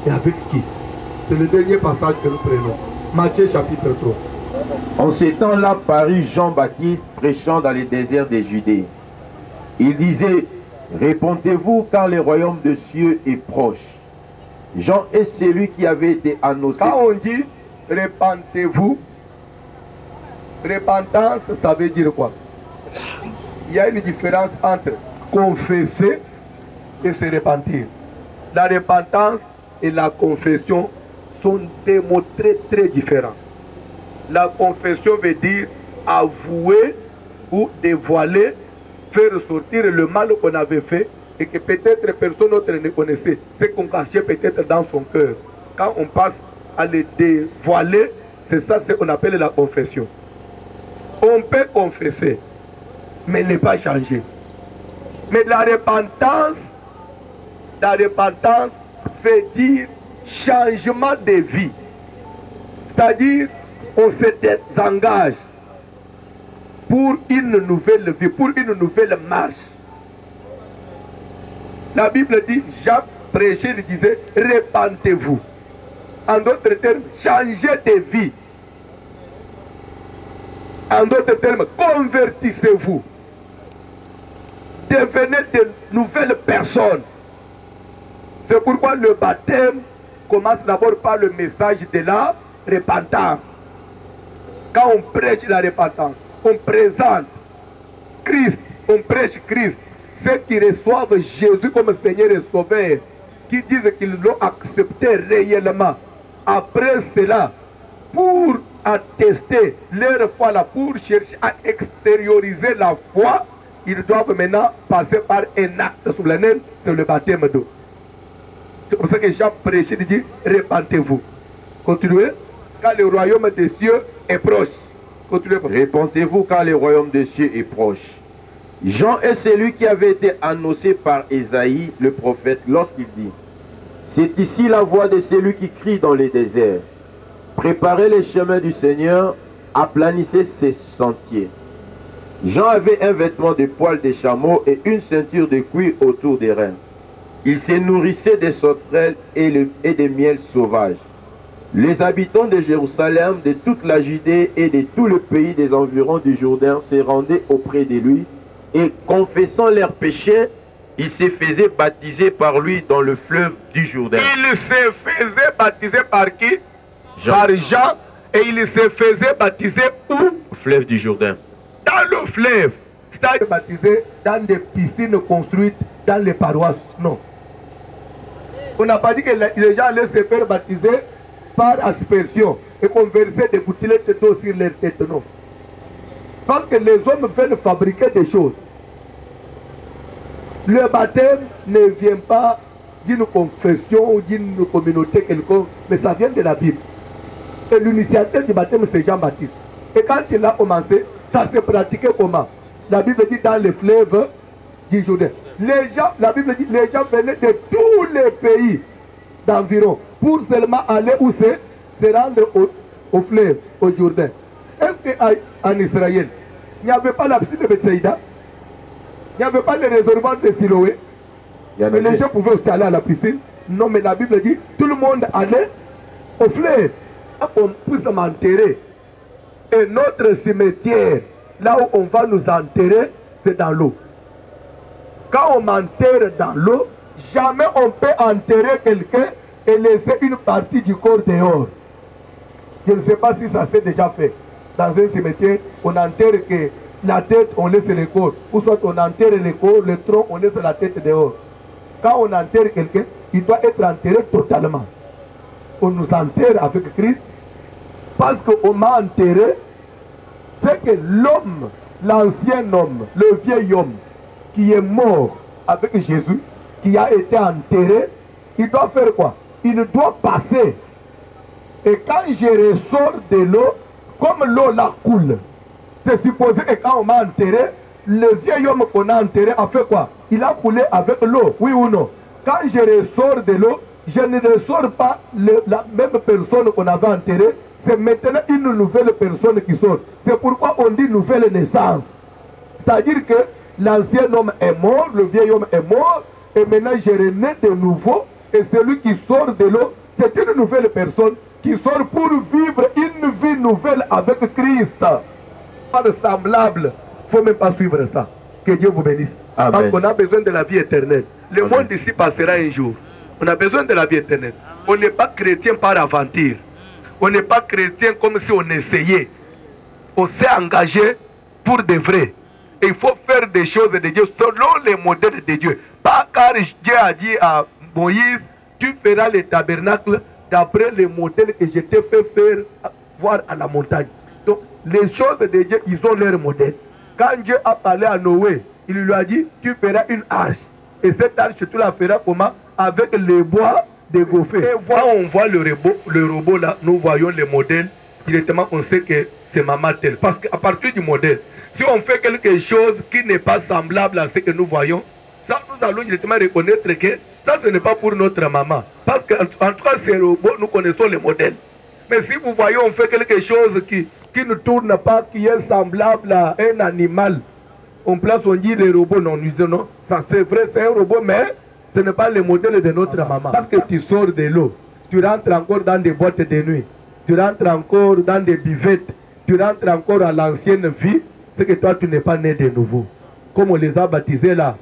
Et avec qui? C'est le dernier passage que nous prenons. Matthieu chapitre 3. En ces temps-là parut Jean-Baptiste prêchant dans les déserts des Judées. Il disait, répondez-vous car le royaume de cieux est proche. Jean est celui qui avait été annoncé. Quand on dit répentez-vous, repentance, ça veut dire quoi? Il y a une différence entre confesser et se repentir. La repentance et la confession sont des mots très très différents. La confession veut dire avouer ou dévoiler, faire ressortir le mal qu'on avait fait et que peut-être personne d'autre ne connaissait, ce qu'on cachait peut-être dans son cœur. Quand on passe à le dévoiler, c'est ça ce qu'on appelle la confession. On peut confesser, mais ne pas changer. Mais la repentance veut dire changement de vie. C'est-à-dire, on se désengage pour une nouvelle vie, pour une nouvelle marche. La Bible dit, Jean prêchait, il disait, répentez-vous. En d'autres termes, changez de vie. En d'autres termes, convertissez-vous. Devenez de nouvelles personnes. C'est pourquoi le baptême commence d'abord par le message de la repentance. Quand on prêche la repentance, on présente Christ, on prêche Christ. Ceux qui reçoivent Jésus comme Seigneur et Sauveur, qui disent qu'ils l'ont accepté réellement. Après cela, pour attester leur foi là, pour chercher à extérioriser la foi, ils doivent maintenant passer par un acte solennel, c'est le baptême d'eau. C'est pour ça que Jean prêchait, il dit, répentez-vous. Continuez. Quand le royaume des cieux est proche. Continuez. Répentez-vous car le royaume des cieux est proche. Jean est celui qui avait été annoncé par Ésaïe, le prophète, lorsqu'il dit, c'est ici la voix de celui qui crie dans les déserts. Préparez les chemins du Seigneur, aplanissez ses sentiers. Jean avait un vêtement de poil de chameau et une ceinture de cuir autour des reins. Il se nourrissait des sauterelles et des miels sauvages. Les habitants de Jérusalem, de toute la Judée et de tout le pays des environs du Jourdain se rendaient auprès de lui et confessant leurs péchés, ils se faisaient baptiser par lui dans le fleuve du Jourdain. Il se faisait baptiser par qui? Jean. Par Jean. Et il se faisait baptiser où? Au fleuve du Jourdain. Dans le fleuve. C'est-à-dire baptisé dans des piscines construites dans les paroisses. Non. On n'a pas dit que les gens allaient se faire baptiser par aspersion et qu'on versait des gouttelettes d'eau sur leur tête. Non. Parce que les hommes veulent fabriquer des choses. Le baptême ne vient pas d'une confession ou d'une communauté quelconque, mais ça vient de la Bible. Et l'initiateur du baptême, c'est Jean-Baptiste. Et quand il a commencé, ça se pratiquait comment? La Bible dit dans les fleuves du Jourdain. La Bible dit les gens venaient de tous les pays d'environ pour seulement aller où c'est? Se rendre au fleuve, au Jourdain. Est-ce qu'en Israël, il n'y avait pas la piscine de Bethsaïda? Il n'y avait pas le réservoir de Siloé? Mais les gens pouvaient aussi aller à la piscine? Non, mais la Bible dit tout le monde allait au fleuve. On puisse m'enterrer. Et notre cimetière, là où on va nous enterrer, c'est dans l'eau. Quand on m'enterre dans l'eau, jamais on peut enterrer quelqu'un et laisser une partie du corps dehors. Je ne sais pas si ça s'est déjà fait. Dans un cimetière, on enterre que la tête, on laisse le corps. Ou soit on enterre le corps, le tronc, on laisse la tête dehors. Quand on enterre quelqu'un, il doit être enterré totalement. On nous enterre avec Christ. Parce qu'on m'a enterré, c'est que l'homme, l'ancien homme, le vieil homme, qui est mort avec Jésus, qui a été enterré, il doit faire quoi? Il doit passer. Et quand je ressors de l'eau, comme l'eau la coule, c'est supposé que quand on m'a enterré, le vieil homme qu'on a enterré a fait quoi? Il a coulé avec l'eau, oui ou non? Quand je ressors de l'eau, je ne ressors pas la même personne qu'on avait enterrée, c'est maintenant une nouvelle personne qui sort. C'est pourquoi on dit nouvelle naissance. C'est-à-dire que l'ancien homme est mort, le vieil homme est mort, et maintenant je renais de nouveau, et celui qui sort de l'eau, c'est une nouvelle personne qui sort pour vivre une vie nouvelle avec Christ. Pas de semblable, il ne faut même pas suivre ça. Que Dieu vous bénisse. Amen. Parce qu'on a besoin de la vie éternelle. Le monde ici passera un jour. On a besoin de la vie éternelle. On n'est pas chrétien par aventure. On n'est pas chrétien comme si on essayait. On s'est engagé pour de vrai. Et il faut faire des choses de Dieu selon les modèles de Dieu. Pas car Dieu a dit à Moïse, tu feras le tabernacle d'après les modèles que je t'ai fait faire voir à la montagne. Donc les choses de Dieu, ils ont leur modèle. Quand Dieu a parlé à Noé, il lui a dit, tu feras une arche. Et cette arche, tu la feras comment? Avec les bois de gopher. Et quand on voit le robot là, nous voyons les modèles, directement on sait que c'est Maman Tel. Parce qu'à partir du modèle, si on fait quelque chose qui n'est pas semblable à ce que nous voyons, ça nous allons directement reconnaître que ça ce n'est pas pour notre maman. Parce qu'en tout cas ces robots, nous connaissons les modèles. Mais si vous voyez, on fait quelque chose qui ne tourne pas, qui est semblable à un animal, on place, on dit les robots, non, nous disons non, ça c'est vrai, c'est un robot, mais ce n'est pas le modèle de notre maman. Parce que tu sors de l'eau, tu rentres encore dans des boîtes de nuit, tu rentres encore dans des buvettes, tu rentres encore à l'ancienne vie, c'est que toi tu n'es pas né de nouveau. Comme on les a baptisés là,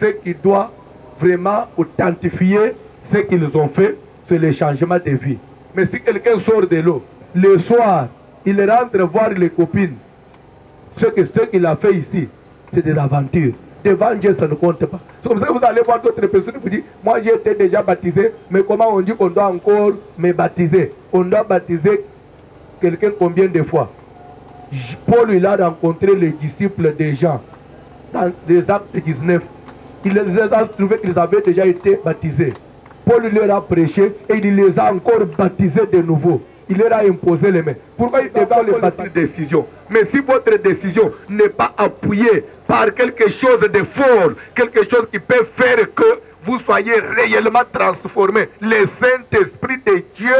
ce qui doit vraiment authentifier ce qu'ils ont fait, c'est le changement de vie. Mais si quelqu'un sort de l'eau, le soir, il rentre voir les copines, ce qu'il a fait ici, c'est de l'aventure. Devant Dieu, ça ne compte pas. C'est comme ça que vous allez voir d'autres personnes qui vous disent, moi j'ai été déjà baptisé, mais comment on dit qu'on doit encore me baptiser? On doit baptiser quelqu'un combien de fois? Paul, il a rencontré les disciples des gens dans les actes 19. Il les a trouvés qu'ils avaient déjà été baptisés. Paul leur a prêché et il les a encore baptisés de nouveau. Il leur a imposé les mains. Pourquoi il devait les baptiser décision? Mais si votre décision n'est pas appuyée par quelque chose de fort, quelque chose qui peut faire que vous soyez réellement transformés, le Saint-Esprit de Dieu,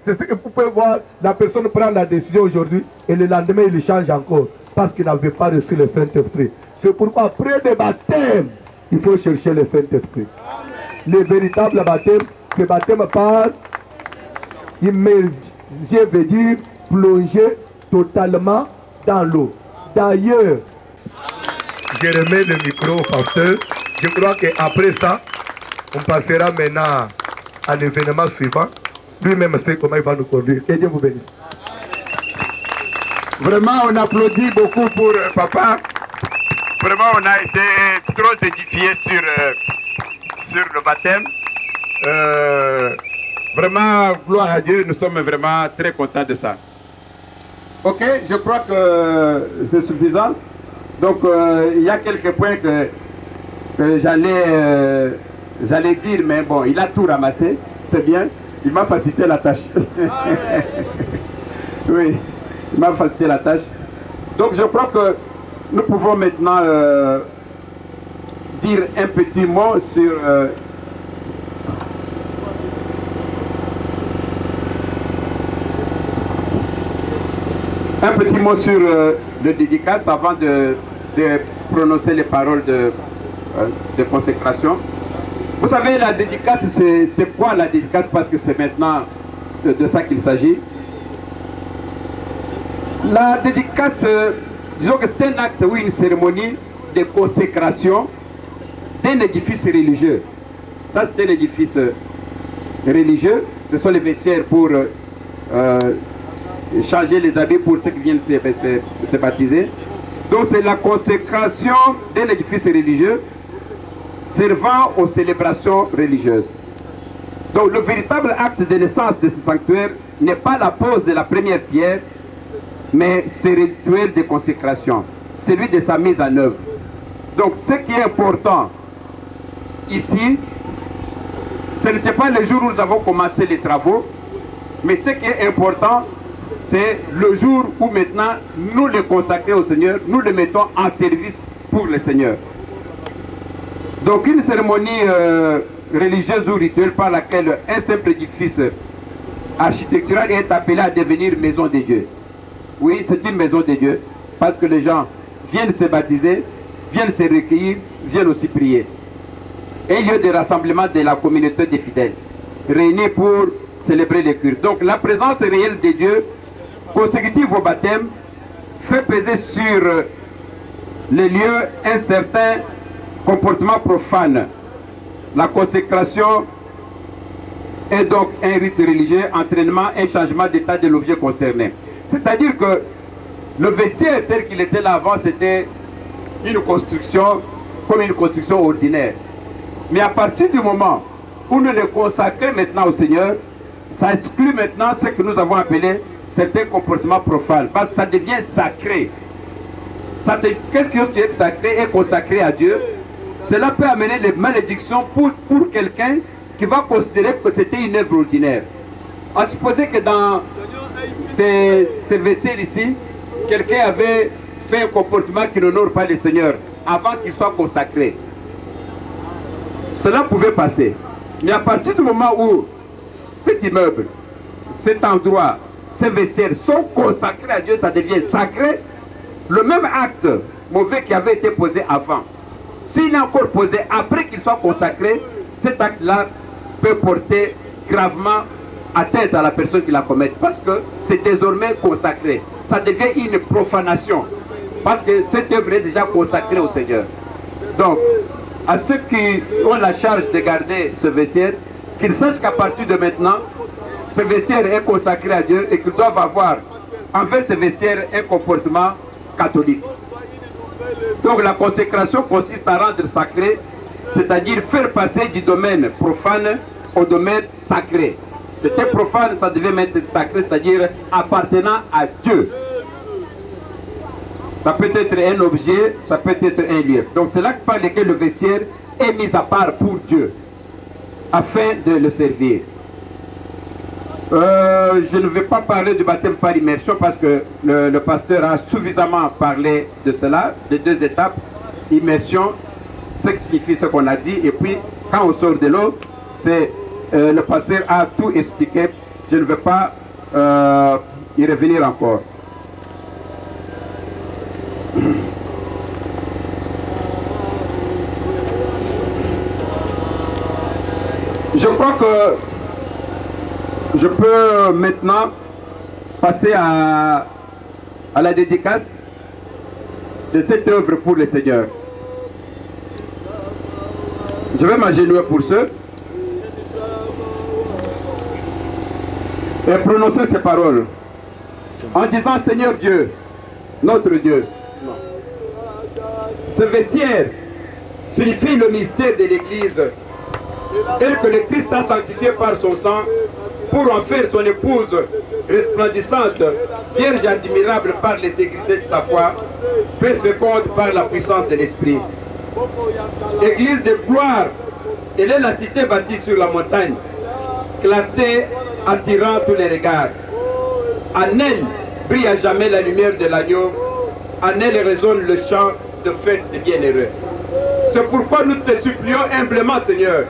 c'est ce que vous pouvez voir. La personne prend la décision aujourd'hui et le lendemain il change encore parce qu'il n'avait pas reçu le Saint-Esprit. C'est pourquoi après le baptême, il faut chercher le Saint-Esprit. Le véritable baptême, c'est baptême par immersion. Je veux dire plonger totalement dans l'eau. D'ailleurs, je remets le micro au pasteur. Je crois qu'après ça, on passera maintenant à l'événement suivant. Lui-même sait comment il va nous conduire. Que Dieu vous bénisse. Vraiment, on applaudit beaucoup pour papa. Vraiment, on a été trop édifiés sur le baptême. Vraiment, gloire à Dieu, nous sommes vraiment très contents de ça. Ok, je crois que c'est suffisant. Donc, il y a quelques points que j'allais dire, mais bon, il a tout ramassé, c'est bien. Il m'a facilité la tâche. Oui, il m'a facilité la tâche. Donc, je crois que nous pouvons maintenant dire un petit mot sur... un petit mot sur le dédicace avant de prononcer les paroles de consécration. Vous savez, la dédicace, c'est quoi la dédicace? Parce que c'est maintenant de ça qu'il s'agit. La dédicace, disons que c'est un acte ou une cérémonie de consécration d'un édifice religieux. Ça, c'est un édifice religieux. Ce sont les vestiaires pour changer les habits pour ceux qui viennent se baptiser. Donc c'est la consécration d'un édifice religieux servant aux célébrations religieuses. Donc le véritable acte de naissance de ce sanctuaire n'est pas la pose de la première pierre, mais ce rituel de consécration, celui de sa mise en œuvre. Donc ce qui est important ici, ce n'était pas le jour où nous avons commencé les travaux, mais ce qui est important, c'est le jour où maintenant nous le consacrons au Seigneur, nous le mettons en service pour le Seigneur. Donc une cérémonie religieuse ou rituelle par laquelle un simple édifice architecturale est appelée à devenir maison de Dieu. Oui, c'est une maison de Dieu, parce que les gens viennent se baptiser, viennent se recueillir, viennent aussi prier. Un lieu de rassemblement de la communauté des fidèles, réunis pour célébrer les cultes. Donc la présence réelle de Dieu, consécutive au baptême, fait peser sur les lieux un certain comportement profane. La consécration est donc un rite religieux, entraînement, un changement d'état de l'objet concerné. C'est-à-dire que le vestiaire tel qu'il était là avant, c'était une construction comme une construction ordinaire. Mais à partir du moment où nous le consacrons maintenant au Seigneur, ça exclut maintenant ce que nous avons appelé certains comportements profanes, parce que ça devient sacré. Qu'est-ce que est sacré et consacré à Dieu? Cela peut amener les malédictions pour quelqu'un qui va considérer que c'était une œuvre ordinaire. À supposer que dans ces vestiaires ici, quelqu'un avait fait un comportement qui n'honore pas le Seigneur avant qu'il soit consacré. Cela pouvait passer. Mais à partir du moment où cet immeuble, cet endroit, ces vestiaires sont consacrés à Dieu, ça devient sacré. Le même acte mauvais qui avait été posé avant, s'il est encore posé après qu'il soit consacré, cet acte-là peut porter gravement atteinte à la personne qui la commet, parce que c'est désormais consacré. Ça devient une profanation, parce que cette œuvre est déjà consacrée au Seigneur. Donc, à ceux qui ont la charge de garder ce vestiaire, qu'ils sachent qu'à partir de maintenant, ce vestiaire est consacré à Dieu et qu'ils doivent avoir envers ce vestiaire un comportement catholique. Donc la consécration consiste à rendre sacré, c'est-à-dire faire passer du domaine profane au domaine sacré. C'était profane, ça devait être sacré, c'est-à-dire appartenant à Dieu. Ça peut être un objet, ça peut être un lieu. Donc c'est là par lequel le vestiaire est mis à part pour Dieu, afin de le servir. Je ne vais pas parler du baptême par immersion parce que le pasteur a suffisamment parlé de cela, de deux étapes. Immersion, ce qui signifie ce qu'on a dit, et puis quand on sort de l'eau, c'est le pasteur a tout expliqué. Je ne vais pas y revenir encore. Je crois que je peux maintenant passer à la dédicace de cette œuvre pour le Seigneur. Je vais m'agenouiller pour ceux et prononcer ces paroles en disant: Seigneur Dieu, notre Dieu, ce vestiaire signifie le mystère de l'Église, tel que le Christ a sanctifié par son sang pour en faire son épouse resplendissante, vierge admirable par l'intégrité de sa foi, peu féconde par la puissance de l'Esprit. Église de gloire, elle est la cité bâtie sur la montagne, clarté attirant tous les regards. En elle brille à jamais la lumière de l'agneau, en elle résonne le chant de fête des bienheureux. C'est pourquoi nous te supplions humblement, Seigneur,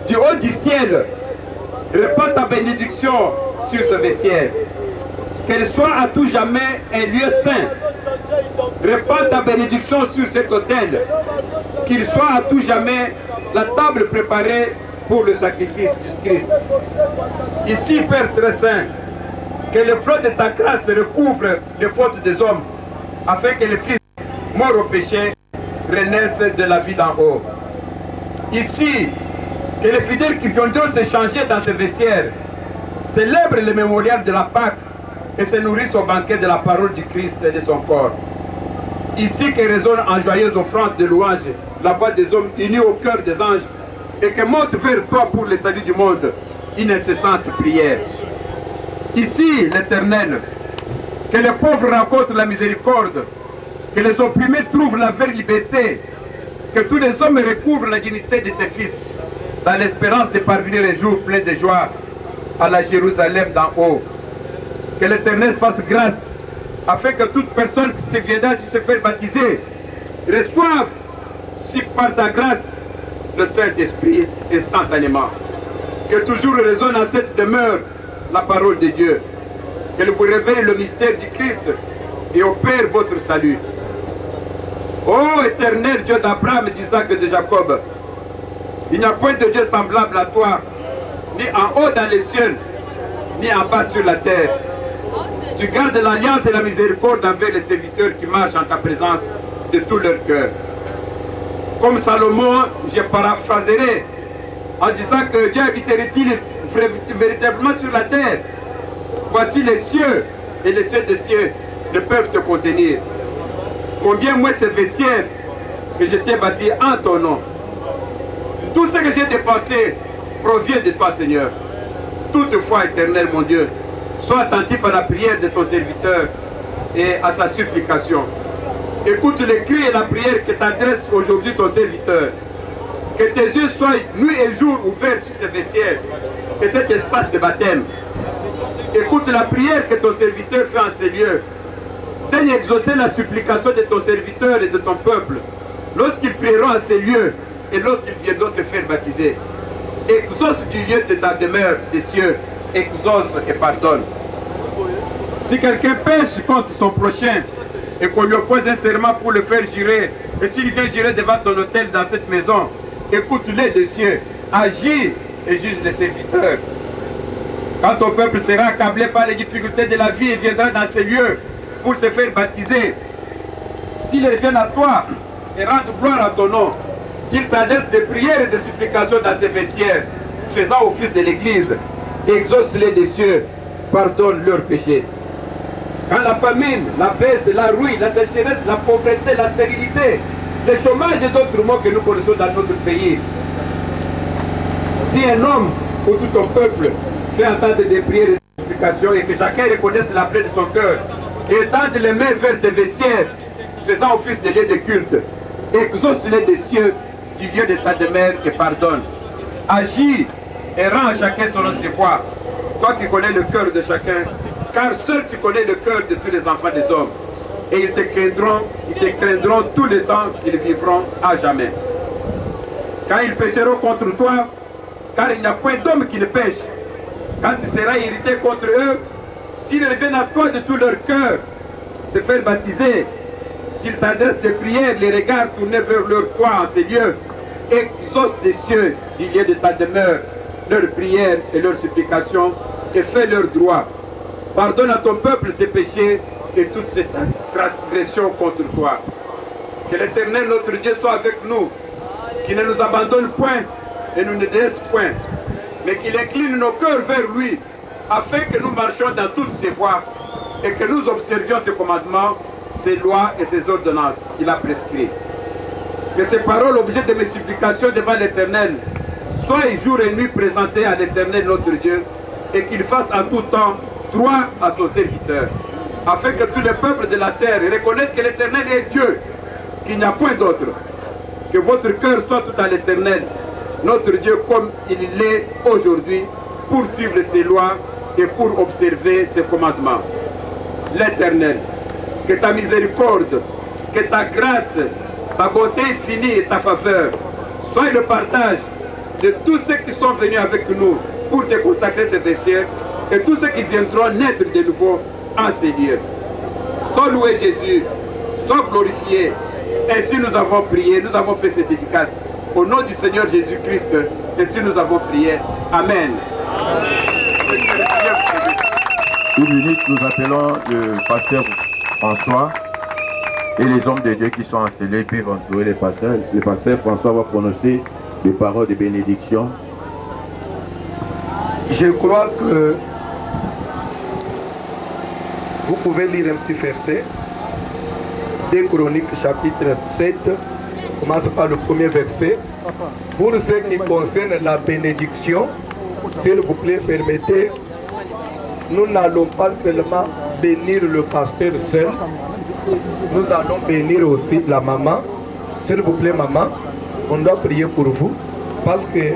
du haut du ciel, répands ta bénédiction sur ce vestiaire. Qu'elle soit à tout jamais un lieu saint. Répands ta bénédiction sur cet autel. Qu'il soit à tout jamais la table préparée pour le sacrifice du Christ. Ici, Père très saint, que le flot de ta grâce recouvre les fautes des hommes, afin que les fils morts au péché renaissent de la vie d'en haut. Ici, que les fidèles qui viendront se changer dans ce vestiaire célèbrent le mémorial de la Pâque et se nourrissent au banquet de la parole du Christ et de son corps. Ici, que résonne en joyeuse offrande de louange la voix des hommes unis au cœur des anges et que monte vers toi pour le salut du monde une incessante prière. Ici, l'Éternel, que les pauvres rencontrent la miséricorde, que les opprimés trouvent la vraie liberté, que tous les hommes recouvrent la dignité de tes fils, dans l'espérance de parvenir un jour plein de joie à la Jérusalem d'en haut. Que l'Éternel fasse grâce, afin que toute personne qui se viendra se faire baptiser reçoive, si par ta grâce, le Saint-Esprit instantanément. Que toujours résonne en cette demeure la parole de Dieu. Qu'elle vous révèle le mystère du Christ et opère votre salut. Ô éternel Dieu d'Abraham, d'Isaac et de Jacob, il n'y a point de Dieu semblable à toi, ni en haut dans les cieux, ni en bas sur la terre. Tu gardes l'alliance et la miséricorde envers les serviteurs qui marchent en ta présence de tout leur cœur. Comme Salomon, je paraphraserai en disant que Dieu habiterait-il véritablement sur la terre. Voici les cieux, et les cieux des cieux ne peuvent te contenir. Combien moins ce vestiaire que je t'ai bâti en ton nom. Tout ce que j'ai dépensé provient de toi, Seigneur. Toutefois, éternel mon Dieu, sois attentif à la prière de ton serviteur et à sa supplication. Écoute les cris et la prière que t'adresse aujourd'hui ton serviteur. Que tes yeux soient nuit et jour ouverts sur ces vestiaires et cet espace de baptême. Écoute la prière que ton serviteur fait en ces lieux. Daigne exaucer la supplication de ton serviteur et de ton peuple lorsqu'ils prieront à ces lieux et lorsqu'ils viendront se faire baptiser. Exauce du lieu de ta demeure des cieux, exauce et pardonne. Si quelqu'un pêche contre son prochain et qu'on lui oppose un serment pour le faire jurer, et s'il vient jurer devant ton autel dans cette maison, écoute-les des cieux, agis et juge les serviteurs. Quand ton peuple sera accablé par les difficultés de la vie et viendra dans ces lieux pour se faire baptiser, s'ils reviennent à toi et rendent gloire à ton nom, s'ils t'adressent des prières et des supplications dans ces vestiaires, faisant office de l'Église, exauce-les des cieux, pardonne leurs péchés. Quand la famine, la baisse, la ruine, la sécheresse, la pauvreté, la stérilité, le chômage et d'autres maux que nous connaissons dans notre pays, si un homme ou tout ton peuple fait entendre des prières et des supplications et que chacun reconnaisse la plaie de son cœur et étende les mains vers ses vestiaires, faisant office de lieu de culte, exauce-les des cieux du lieu de ta demeure et pardonne. Agis et rends à chacun selon ses voies, toi qui connais le cœur de chacun, car seul tu connais le cœur de tous les enfants des hommes. Et ils te craindront tout le temps qu'ils vivront à jamais. Quand ils pécheront contre toi, car il n'y a point d'homme qui ne pêche, quand tu seras irrité contre eux, s'ils reviennent à toi de tout leur cœur, se faire baptiser, s'ils t'adressent des prières, les regards tournés vers leur toi en ces lieux, exauce des cieux du lieu de ta demeure, leurs prières et leurs supplications, et fais leur droit. Pardonne à ton peuple ses péchés et toute cette transgression contre toi. Que l'Éternel notre Dieu soit avec nous, qu'il ne nous abandonne point et nous ne délaisse point, mais qu'il incline nos cœurs vers lui, afin que nous marchions dans toutes ses voies et que nous observions ses commandements, ses lois et ses ordonnances qu'il a prescrites. Que ces paroles, objet de mes supplications devant l'Éternel, soient jour et nuit présentées à l'Éternel notre Dieu, et qu'il fasse en tout temps droit à son serviteur, afin que tous les peuples de la terre reconnaissent que l'Éternel est Dieu, qu'il n'y a point d'autre. Que votre cœur soit tout à l'Éternel, notre Dieu, comme il l'est aujourd'hui, pour suivre ses lois et pour observer ses commandements. L'Éternel, que ta miséricorde, que ta grâce, ta bonté infinie et ta faveur soient le partage de tous ceux qui sont venus avec nous pour te consacrer ces vestiaires et tous ceux qui viendront naître de nouveau en ces lieux. Sois loué Jésus, sois glorifié. Ainsi nous avons prié, nous avons fait ces dédicaces. Au nom du Seigneur Jésus-Christ, ainsi nous avons prié. Amen. Une minute, nous appelons le pasteur François et les hommes de Dieu qui sont installés peuvent entourer les pasteurs. Le pasteur François va prononcer les paroles de bénédiction. Je crois que vous pouvez lire un petit verset. 2 Chroniques chapitre 7, commence par le premier verset. Pour ce qui concerne la bénédiction, s'il vous plaît, permettez, nous n'allons pas seulement bénir le pasteur seul, nous allons bénir aussi la maman. S'il vous plaît, maman, on doit prier pour vous parce que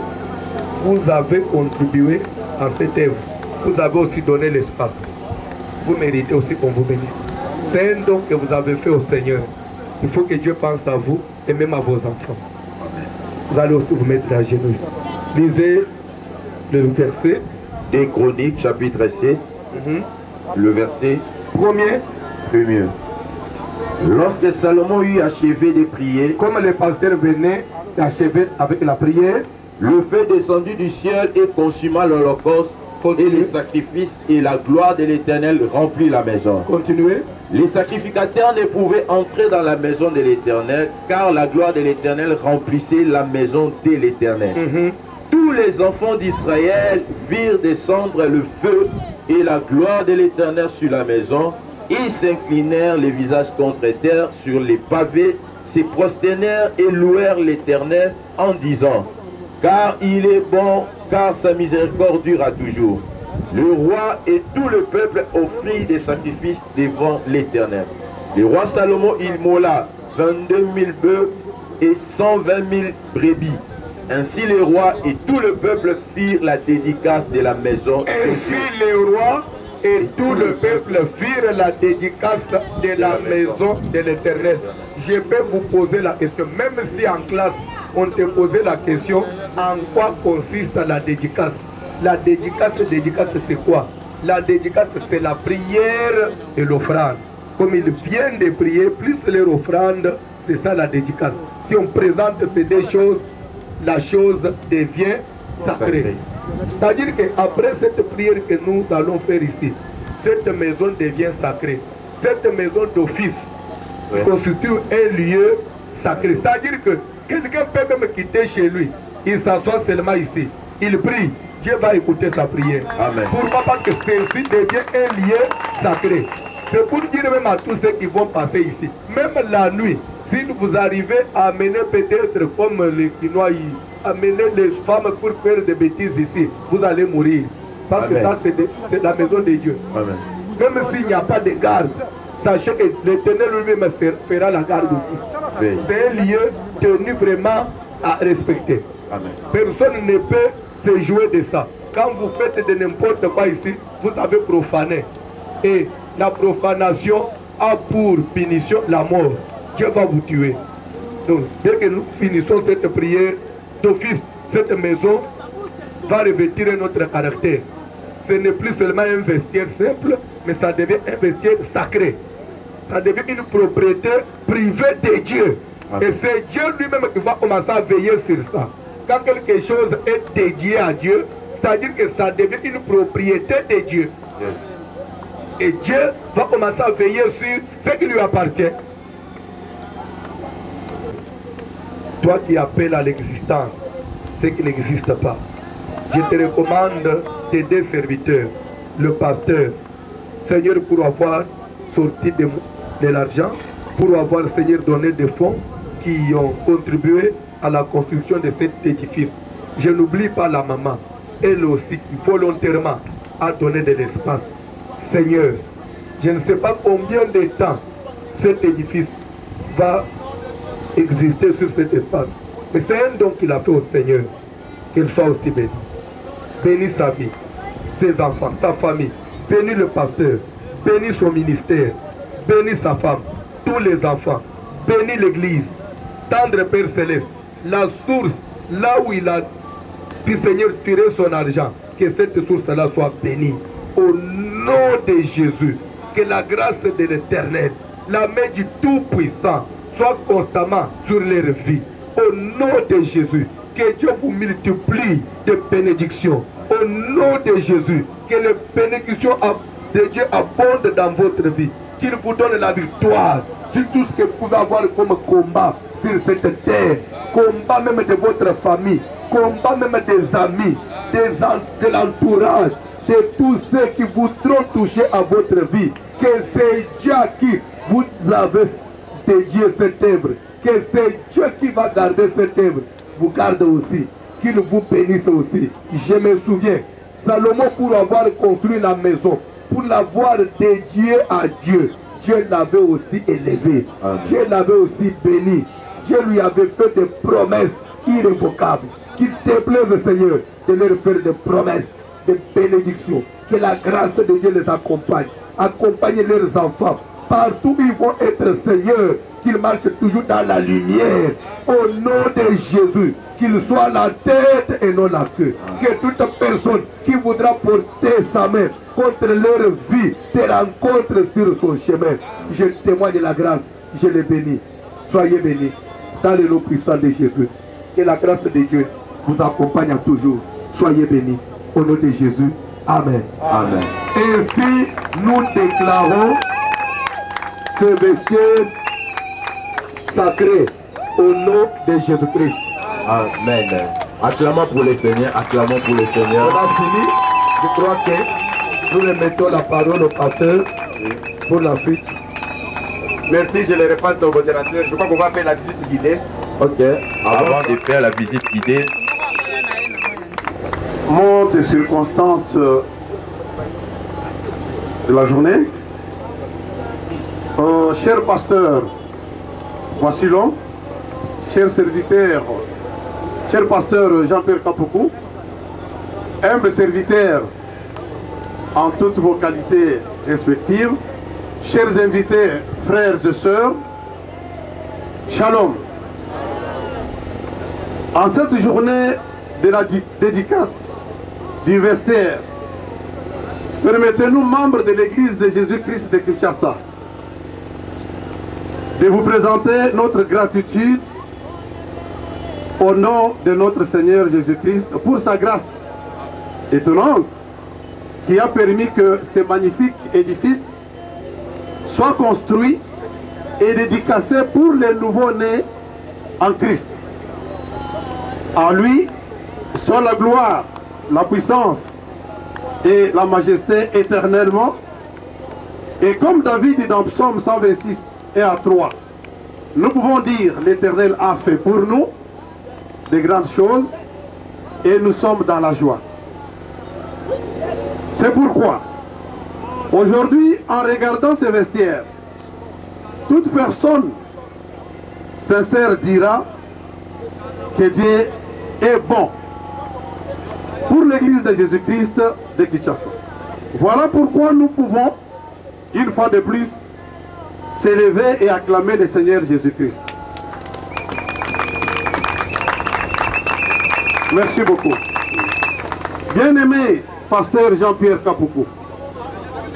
vous avez contribué à cette œuvre. Vous avez aussi donné l'espace. Vous méritez aussi qu'on vous bénisse. C'est un don que vous avez fait au Seigneur. Il faut que Dieu pense à vous et même à vos enfants. Vous allez aussi vous mettre à genoux. Lisez le verset Des Chroniques, chapitre 7, le verset Premier, premier. Lorsque Salomon eut achevé de prier, comme le pasteur venait d'achever avec la prière, le feu descendit du ciel et consuma l'holocauste et les sacrifices, et la gloire de l'Éternel remplit la maison. continuez. Les sacrificateurs ne pouvaient entrer dans la maison de l'Éternel, car la gloire de l'Éternel remplissait la maison de l'Éternel. Tous les enfants d'Israël virent descendre le feu et la gloire de l'Éternel sur la maison. Ils s'inclinèrent les visages contre terre sur les pavés, se prosternèrent et louèrent l'Éternel en disant: car il est bon, car sa miséricorde dure à toujours. Le roi et tout le peuple offrirent des sacrifices devant l'Éternel. Le roi Salomon immola 22 000 bœufs et 120 000 brebis. Ainsi le roi et tout le peuple firent la dédicace de la maison. Ainsi le roi et tout le peuple firent la dédicace de la maison de l'Éternel. Je peux vous poser la question, même si en classe on te posait la question, en quoi consiste la dédicace? La dédicace c'est quoi? La dédicace c'est la prière et l'offrande. Comme ils viennent de prier, plus leur offrande, c'est ça la dédicace. Si on présente ces deux choses, la chose devient sacrée. C'est-à-dire qu'après cette prière que nous allons faire ici, cette maison devient sacrée. Cette maison d'office constitue un lieu sacré. C'est-à-dire que quelqu'un peut même quitter chez lui, il s'assoit seulement ici, il prie, Dieu va écouter sa prière. Amen. Pourquoi? Parce que ceci devient un lieu sacré. C'est pour dire même à tous ceux qui vont passer ici, même la nuit, si vous arrivez à amener peut-être comme les Quinois, amener les femmes pour faire des bêtises ici, vous allez mourir. Parce Amen. que ça c'est la maison de Dieu. Amen. Même s'il n'y a pas de garde, sachez que l'Éternel lui-même fera la garde aussi. Oui. C'est un lieu tenu vraiment à respecter. Amen. Personne ne peut se jouer de ça. Quand vous faites de n'importe quoi ici, vous avez profané. Et la profanation a pour punition la mort. Dieu va vous tuer. Donc, dès que nous finissons cette prière d'office, cette maison va revêtir notre caractère. Ce n'est plus seulement un vestiaire simple, mais ça devient un vestiaire sacré. Ça devient une propriété privée de Dieu. Amen. Et c'est Dieu lui-même qui va commencer à veiller sur ça. Quand quelque chose est dédié à Dieu, c'est-à-dire que ça devient une propriété de Dieu. Yes. Et Dieu va commencer à veiller sur ce qui lui appartient. Toi qui appelles à l'existence ce qui n'existe pas. Je te recommande tes deux serviteurs, le pasteur, Seigneur, pour avoir sorti de l'argent, pour avoir, Seigneur, donné des fonds qui ont contribué à la construction de cet édifice. Je n'oublie pas la maman, elle aussi, qui volontairement a donné de l'espace. Seigneur, je ne sais pas combien de temps cet édifice va exister sur cet espace. Mais c'est un don qu'il a fait au Seigneur. Qu'il soit aussi béni. Bénis sa vie, ses enfants, sa famille. Bénis le pasteur. Bénis son ministère. Bénis sa femme, tous les enfants. Bénis l'église. Tendre Père Céleste, la source, là où il a pu, Seigneur, tirer son argent, que cette source-là soit bénie. Au nom de Jésus, que la grâce de l'Éternel, la main du Tout-Puissant, soit constamment sur leur vie. Au nom de Jésus, que Dieu vous multiplie de bénédictions. Au nom de Jésus, que les bénédictions de Dieu abondent dans votre vie. Qu'il vous donne la victoire sur tout ce que vous pouvez avoir comme combat sur cette terre. Combat même de votre famille, combat même des amis, de l'entourage, de tous ceux qui voudront toucher à votre vie. Que c'est Dieu qui vous avez dédié cette œuvre. Que c'est Dieu qui va garder cette œuvre. Vous garde aussi. Qu'il vous bénisse aussi. Je me souviens, Salomon, pour avoir construit la maison, pour l'avoir dédié à Dieu, Dieu l'avait aussi élevé. Amen. Dieu l'avait aussi béni. Dieu lui avait fait des promesses irrévocables. Qu'il te plaise, Seigneur, de leur faire des promesses, des bénédictions. Que la grâce de Dieu les accompagne. Accompagne leurs enfants. Partout où ils vont être, Seigneur, qu'ils marchent toujours dans la lumière. Au nom de Jésus, qu'il soit la tête et non la queue. Que toute personne qui voudra porter sa main contre leur vie te rencontre sur son chemin. Je témoigne la grâce, je les bénis. Soyez bénis dans le nom puissant de Jésus. Que la grâce de Dieu vous accompagne à toujours. Soyez bénis. Au nom de Jésus. Amen. Amen. Ainsi, nous déclarons ce vestiaire sacré au nom de Jésus-Christ. Amen. Acclamons pour le Seigneur, acclamons pour le Seigneur. On a fini. Je crois que nous remettons la parole au pasteur pour la suite. Merci, je le repasse au modérateur. Je crois qu'on va faire la visite guidée. Ok. Avant de faire la visite guidée, mot des circonstances de la journée. Cher pasteur Wassilon, cher serviteur, cher pasteur Jean-Pierre Kapoukou, humble serviteur en toutes vos qualités respectives, chers invités, frères et sœurs, shalom. En cette journée de la dédicace du vestiaire, permettez-nous, membres de l'Église de Jésus-Christ de Kinshasa, de vous présenter notre gratitude au nom de notre Seigneur Jésus-Christ pour sa grâce étonnante qui a permis que ce magnifique édifice soit construit et dédicacé pour les nouveaux-nés en Christ. En lui sont la gloire, la puissance et la majesté éternellement. Et comme David dit dans Psaume 126 et à 3, nous pouvons dire l'Éternel a fait pour nous de grandes choses et nous sommes dans la joie. C'est pourquoi aujourd'hui, en regardant ces vestiaires, toute personne sincère dira que Dieu est bon pour l'Église de Jésus-Christ de Kinshasa. Voilà pourquoi nous pouvons, une fois de plus, s'élever et acclamer le Seigneur Jésus-Christ. Merci beaucoup. Bien-aimé pasteur Jean-Pierre Kapoukou,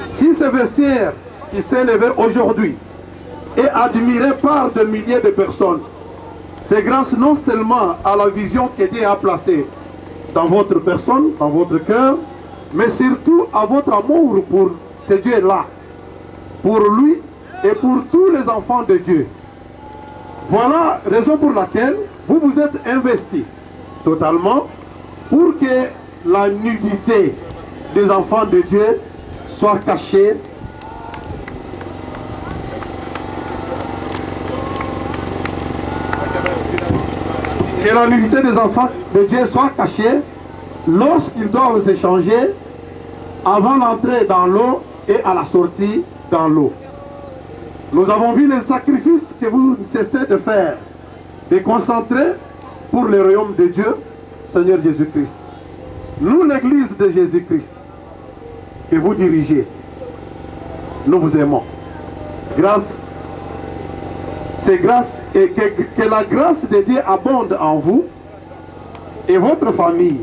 si ce vestiaire qui s'est élevé aujourd'hui est admiré par de milliers de personnes, c'est grâce non seulement à la vision que Dieu a placée dans votre personne, dans votre cœur, mais surtout à votre amour pour ce Dieu-là, pour lui et pour tous les enfants de Dieu. Voilà la raison pour laquelle vous vous êtes investis totalement pour que la nudité des enfants de Dieu soit cachée que la nudité des enfants de Dieu soit cachée lorsqu'ils doivent s'échanger avant l'entrée dans l'eau et à la sortie dans l'eau. Nous avons vu les sacrifices que vous ne cessez de faire, de concentrer pour le royaume de Dieu, Seigneur Jésus-Christ. Nous, l'Église de Jésus-Christ, que vous dirigez, nous vous aimons. C'est grâce et que la grâce de Dieu abonde en vous et votre famille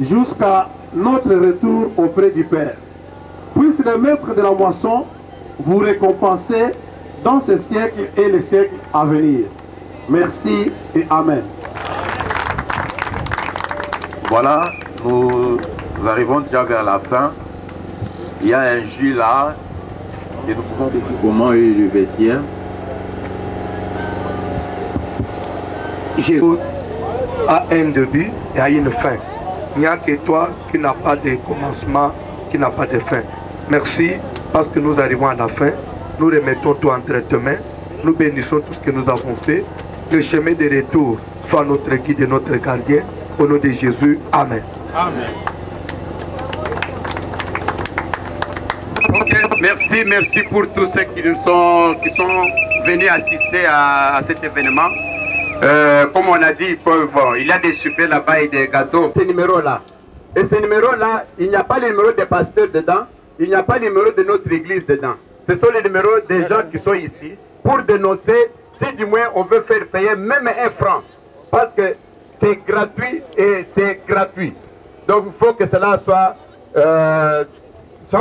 jusqu'à notre retour auprès du Père. Puisse le maître de la moisson vous récompenser dans ce siècle et les siècles à venir. Merci et Amen. voilà, nous arrivons déjà vers la fin. Il y a un jus là, et nous pouvons dire comment est le vestiaire. Jésus a un début et a une fin. Il n'y a que toi qui n'as pas de commencement, qui n'a pas de fin. Merci parce que nous arrivons à la fin. Nous remettons tout entre tes mains. Nous bénissons tout ce que nous avons fait. Le chemin de retour soit notre guide et notre gardien. Au nom de Jésus, Amen. Amen. Okay, merci pour tous ceux qui sont venus assister à cet événement. Comme on a dit, il y a des soupers là-bas et des gâteaux. Ces numéros-là. Et ces numéros-là, il n'y a pas le numéro des pasteurs dedans, il n'y a pas le numéro de notre église dedans. Ce sont les numéros des gens qui sont ici pour dénoncer si du moins on veut faire payer même 1 franc. Parce que c'est gratuit et c'est gratuit. Donc il faut que cela soit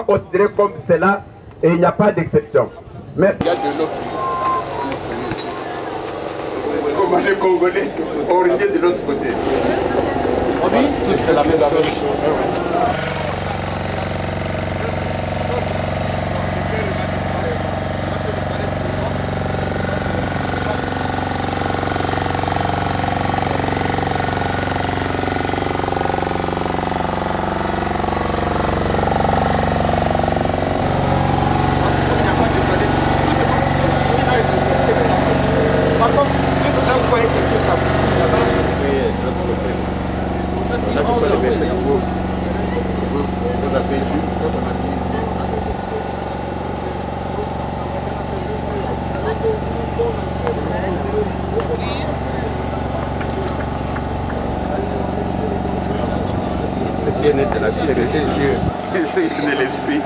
considéré comme cela et il n'y a pas d'exception. Merci. Comme les Congolais, on revient de l'autre côté. Oui, c'est la même chose. De la c'est de l'esprit.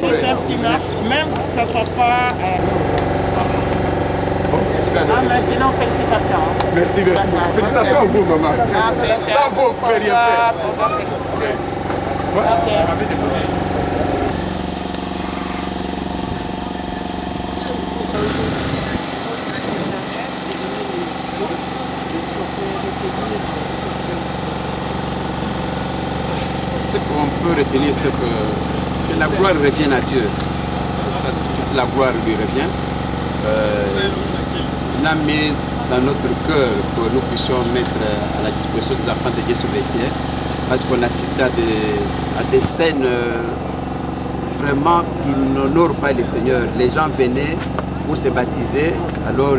C'est un petit match, même si ça ne soit pas... Ah, mais sinon, félicitations. Merci, merci. Félicitations à vous, maman. Sans vous, on ne peut rien faire. On va féliciter. Ce qu'on peut retenir, c'est que la gloire revienne à Dieu. Parce que toute la gloire lui revient. Il a mis dans notre cœur que nous puissions mettre à la disposition des enfants de Dieu sur VCS. Parce qu'on assiste à des scènes vraiment qui n'honorent pas le Seigneur. Les gens venaient pour se baptiser. Alors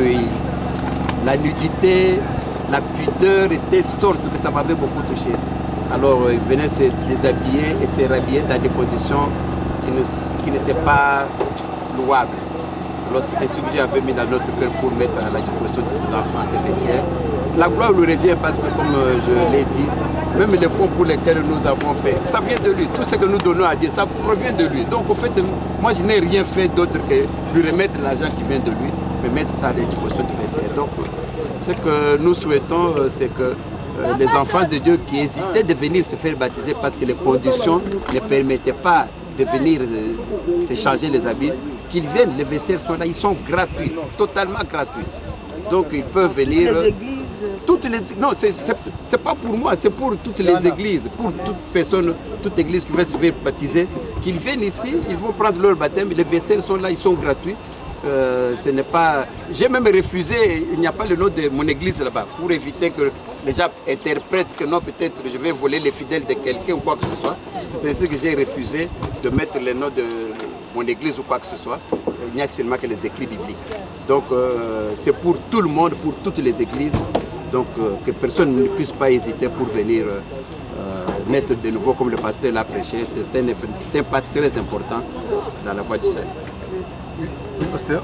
la nudité, la pudeur était sorte que ça m'avait beaucoup touché. Alors ils venaient se déshabiller et se rhabiller dans des conditions qui n'étaient pas louables. Alors c'était ce que j'avais mis dans notre cœur pour mettre à la disposition de ces enfants, ces vestiaires. La gloire lui revient parce que, comme je l'ai dit, même les fonds pour lesquels nous avons fait, ça vient de lui. Tout ce que nous donnons à Dieu, ça provient de lui. Donc en fait, moi je n'ai rien fait d'autre que lui remettre l'argent qui vient de lui, mais mettre ça à la disposition du vestiaire. Donc ce que nous souhaitons, c'est que les enfants de Dieu qui hésitaient de venir se faire baptiser parce que les conditions ne permettaient pas de venir s'échanger les habits, qu'ils viennent, les vestiaires sont là, ils sont gratuits, totalement gratuits. Donc ils peuvent venir. Les églises. Toutes les, non, c'est pas pour moi, c'est pour toutes les églises, pour toute personne, toute église qui veut se faire baptiser, qu'ils viennent ici, ils vont prendre leur baptême, les vestiaires sont là, ils sont gratuits. Ce n'est pas. J'ai même refusé, il n'y a pas le nom de mon église là-bas, pour éviter que les gens interprètent que non, peut-être je vais voler les fidèles de quelqu'un ou quoi que ce soit. C'est ainsi que j'ai refusé de mettre le nom de mon église ou quoi que ce soit. Il n'y a seulement que les écrits bibliques. Donc c'est pour tout le monde, pour toutes les églises. Donc que personne ne puisse pas hésiter pour venir naître de nouveau comme le pasteur l'a prêché. C'est un pas très important dans la voie du Seigneur. Oui, pasteur,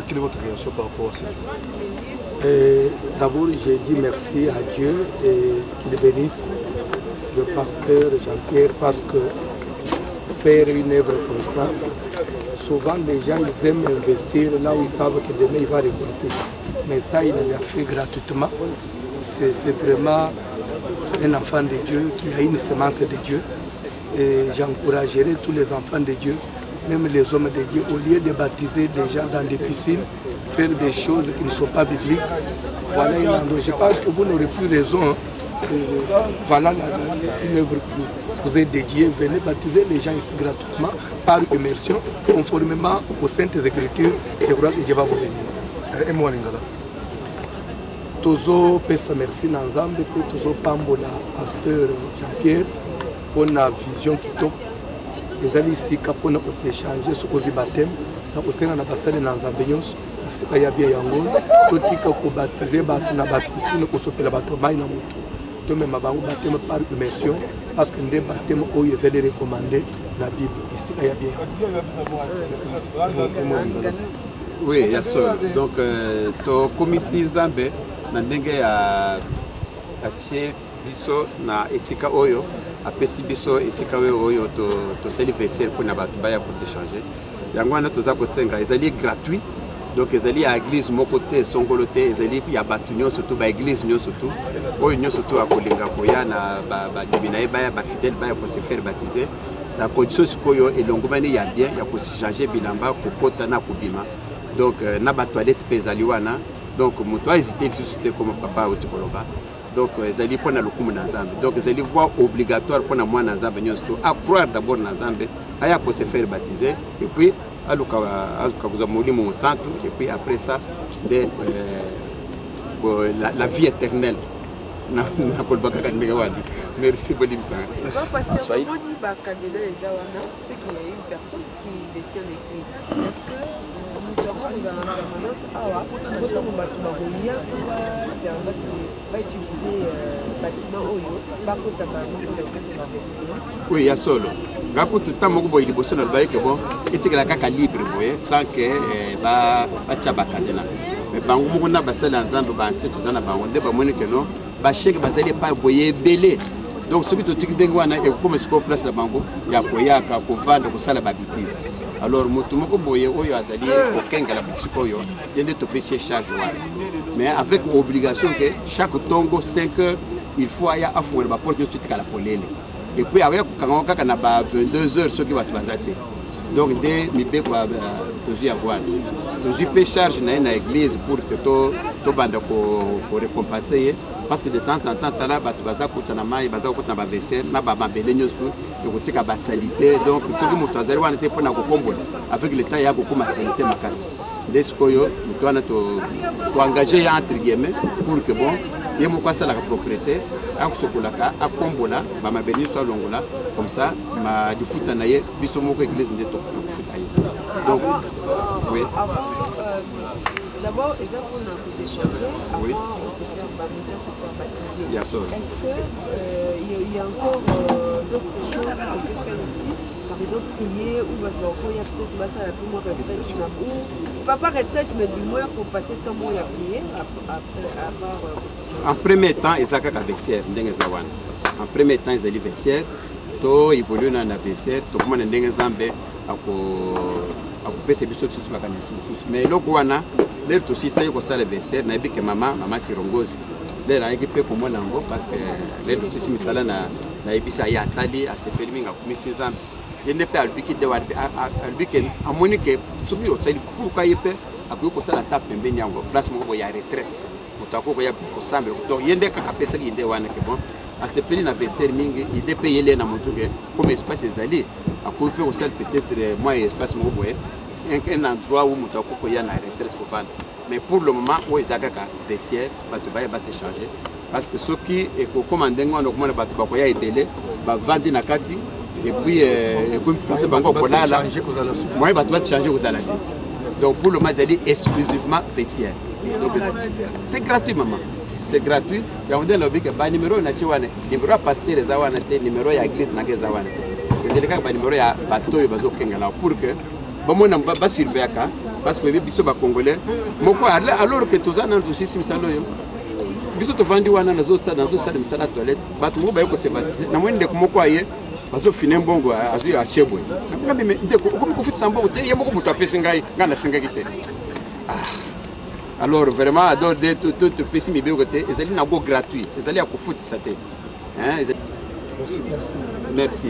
quelle est votre réaction par rapport à ce jour? D'abord, j'ai dit merci à Dieu et qu'il bénisse le pasteur Jean-Pierre parce que faire une œuvre comme ça, souvent les gens ils aiment investir là où ils savent que demain il va récolter. Mais ça, il l'a fait gratuitement. C'est vraiment un enfant de Dieu qui a une semence de Dieu. Et j'encouragerai tous les enfants de Dieu, même les hommes de Dieu, au lieu de baptiser des gens dans des piscines, faire des choses qui ne sont pas bibliques. Voilà une endroit. Je pense que vous n'aurez plus raison. Voilà une œuvre qui vous est dédiée. Venez baptiser les gens ici gratuitement par immersion, conformément aux Saintes Écritures. Je crois que Dieu va vous bénir. Et moi, Lingala. Tozo pesa merci na Nzambe pe tozo pambola pasteur Jean-Pierre pour la vision kitoko. Ezali sika pona ko se changer ce ko baptême na ko senga na basale na Nzambe nyonso sika ya bien yango totika ko baptiser ba na ba piscine ko sopela ba mai na mutu. même baptême par immersion parce que des baptêmes où ils allaient recommander la Bible. Ici, il y a bien. Oui, il y a ça. Donc, to komisi Nzambe na ndenge ya atie biso na esika oyo apesi biso esika oyo to seli vestiaire pour na bato baya pour s'échanger. Yango wana toza kosenga ezali gratuit. Donc ezali à église moko te songolo te ezali ya bato nyonso to ba église nyonso to oyo nyonso to akolinga koya na ba dibina baya ba fidèle baya pour se faire baptiser. La condition sikoyo elongomani ya bien ya ko s'échanger bilamba kokota na kobima. Donc na ba toilette pezali wana. Donc moto a hésité sur comme papa au tikoloba. Donc ezali pona lokumu na Nzambe. Donc ezali voie obligatoire pona mwana Nzambe nyonso to à croire d'abord na Nzambe aya ko se faire baptiser et puis azuka kuzamuli mu santu et puis après ça la vie éternelle. Merci Bolim Sang. Pasteur, comment dit candidat les Awana, c'est qu'il y a une personne qui détient les clés. Est-ce que nous avons en permanence autant de bâtiments va utiliser bâtiment Oyo, pas pour oui, il y a solo. Gapo tout temps moko boy liboso na baye ke bon etikela kaka libre boye sans que ba chaba kadena. Mais bango moko na basala Nzambe ba nseto zana bango nde ba moni ke non ba cheke bazali pa boye belé. Donc ce qui te tiki dengo wana e comme siko place la bango ya koyaka ko vendre ko sala ba bêtise. Alors moto moko boye oyo azali ko kenga la boutique oyo yende to payer charge wa. Mais avec obligation que chaque tongo 5 heures il faut aya afouer ba porte tout kala polele. Et puis avec kaka na ba 22 heures ce qui va te bazater. Donc dès mi be kwa tozi avoir. Tozi paye charge na église pour que to banda ko récompenser parce que de temps en temps tala ba baza kutana mai baza kutana ba vaisselle na ba mabele nyosu ko tika ba salité donc ce qui mutazali wana te pona ko kombola avec le temps ya ko kuma salité makasi. Deskoyo mutwana to engager entre guillemets pour que bon il y a la propriété, à Kombola, ma béni soit longola, comme ça, ma du foot en aïe, bisomoko église de foot aïe. Donc, oui. D'abord, les enfants ont s'échanger, avant on s'est fait baptiser. Bien sûr. Est-ce qu'il y a encore d'autres choses qu'on peut faire ici? Par exemple, prier, ou il y a peut-être ça, plus moins retraite, ou pas retraite, mais du moins pour passer le temps où il y a prié, en premier temps, ils ont un vestiaire. En premier temps, ils ont un vestiaire. Tout évolue dans un vestiaire. Tout le monde a un Zambé à couper ses bisous sur la canette. Mais le Gouana, l'air aussi, ça y est, le vestiaire. N'a pas que maman qui rongoze. L'air a équipé pour moi parce que l'air aussi, si misala na ébissé à Yatali, à se filmer à couper ses âmes. Il n'est pas à lui qui doit à Monique, celui au Tchali, pourquoi il peut, à plus que ça la tape, mais il y a une place où il y a retraite. Donc il y a des cas qui sont bon. À ce pays, na vestiaire mingi, il est payé les namoto comme espace des alliés. À couper au sel peut-être moins espace moboé. Un endroit où mutako y a na retraite pour vendre. Mais pour le moment, où ils ont un vestiaire, batuba va s'échanger. Parce que ceux qui est commandé, on augmente batuba koya et délai, va vendre na kati. Et puis passer bango pour là. Moi, batuba s'échanger aux alliés. Donc pour le moment, c'est exclusivement vestiaire. C'est gratuit, maman. C'est gratuit. Il y a un numéro nachiwane, numéro pasteur les awana, numéro ya église na kezawana. C'est le cas de numéro ya bateau bazo kengala pour que bon mon n'a pas surveiller parce que les biso ba congolais. Moko alors que tous en aussi simsalo yo. Biso to vandi wana na zo sa misala toilette. Bato mo ba ko se baptiser. Na mwende ko moko aye. Bazo finir bongo azu ya chebwe. Na mbe ndeko ko ko fit sambo te yemoko muto apesi ngai ngana singa kite. Alors vraiment, adore tout petit mi bégoté, ils allaient n'ago gratuit, ils allaient à Kofout ça. Merci.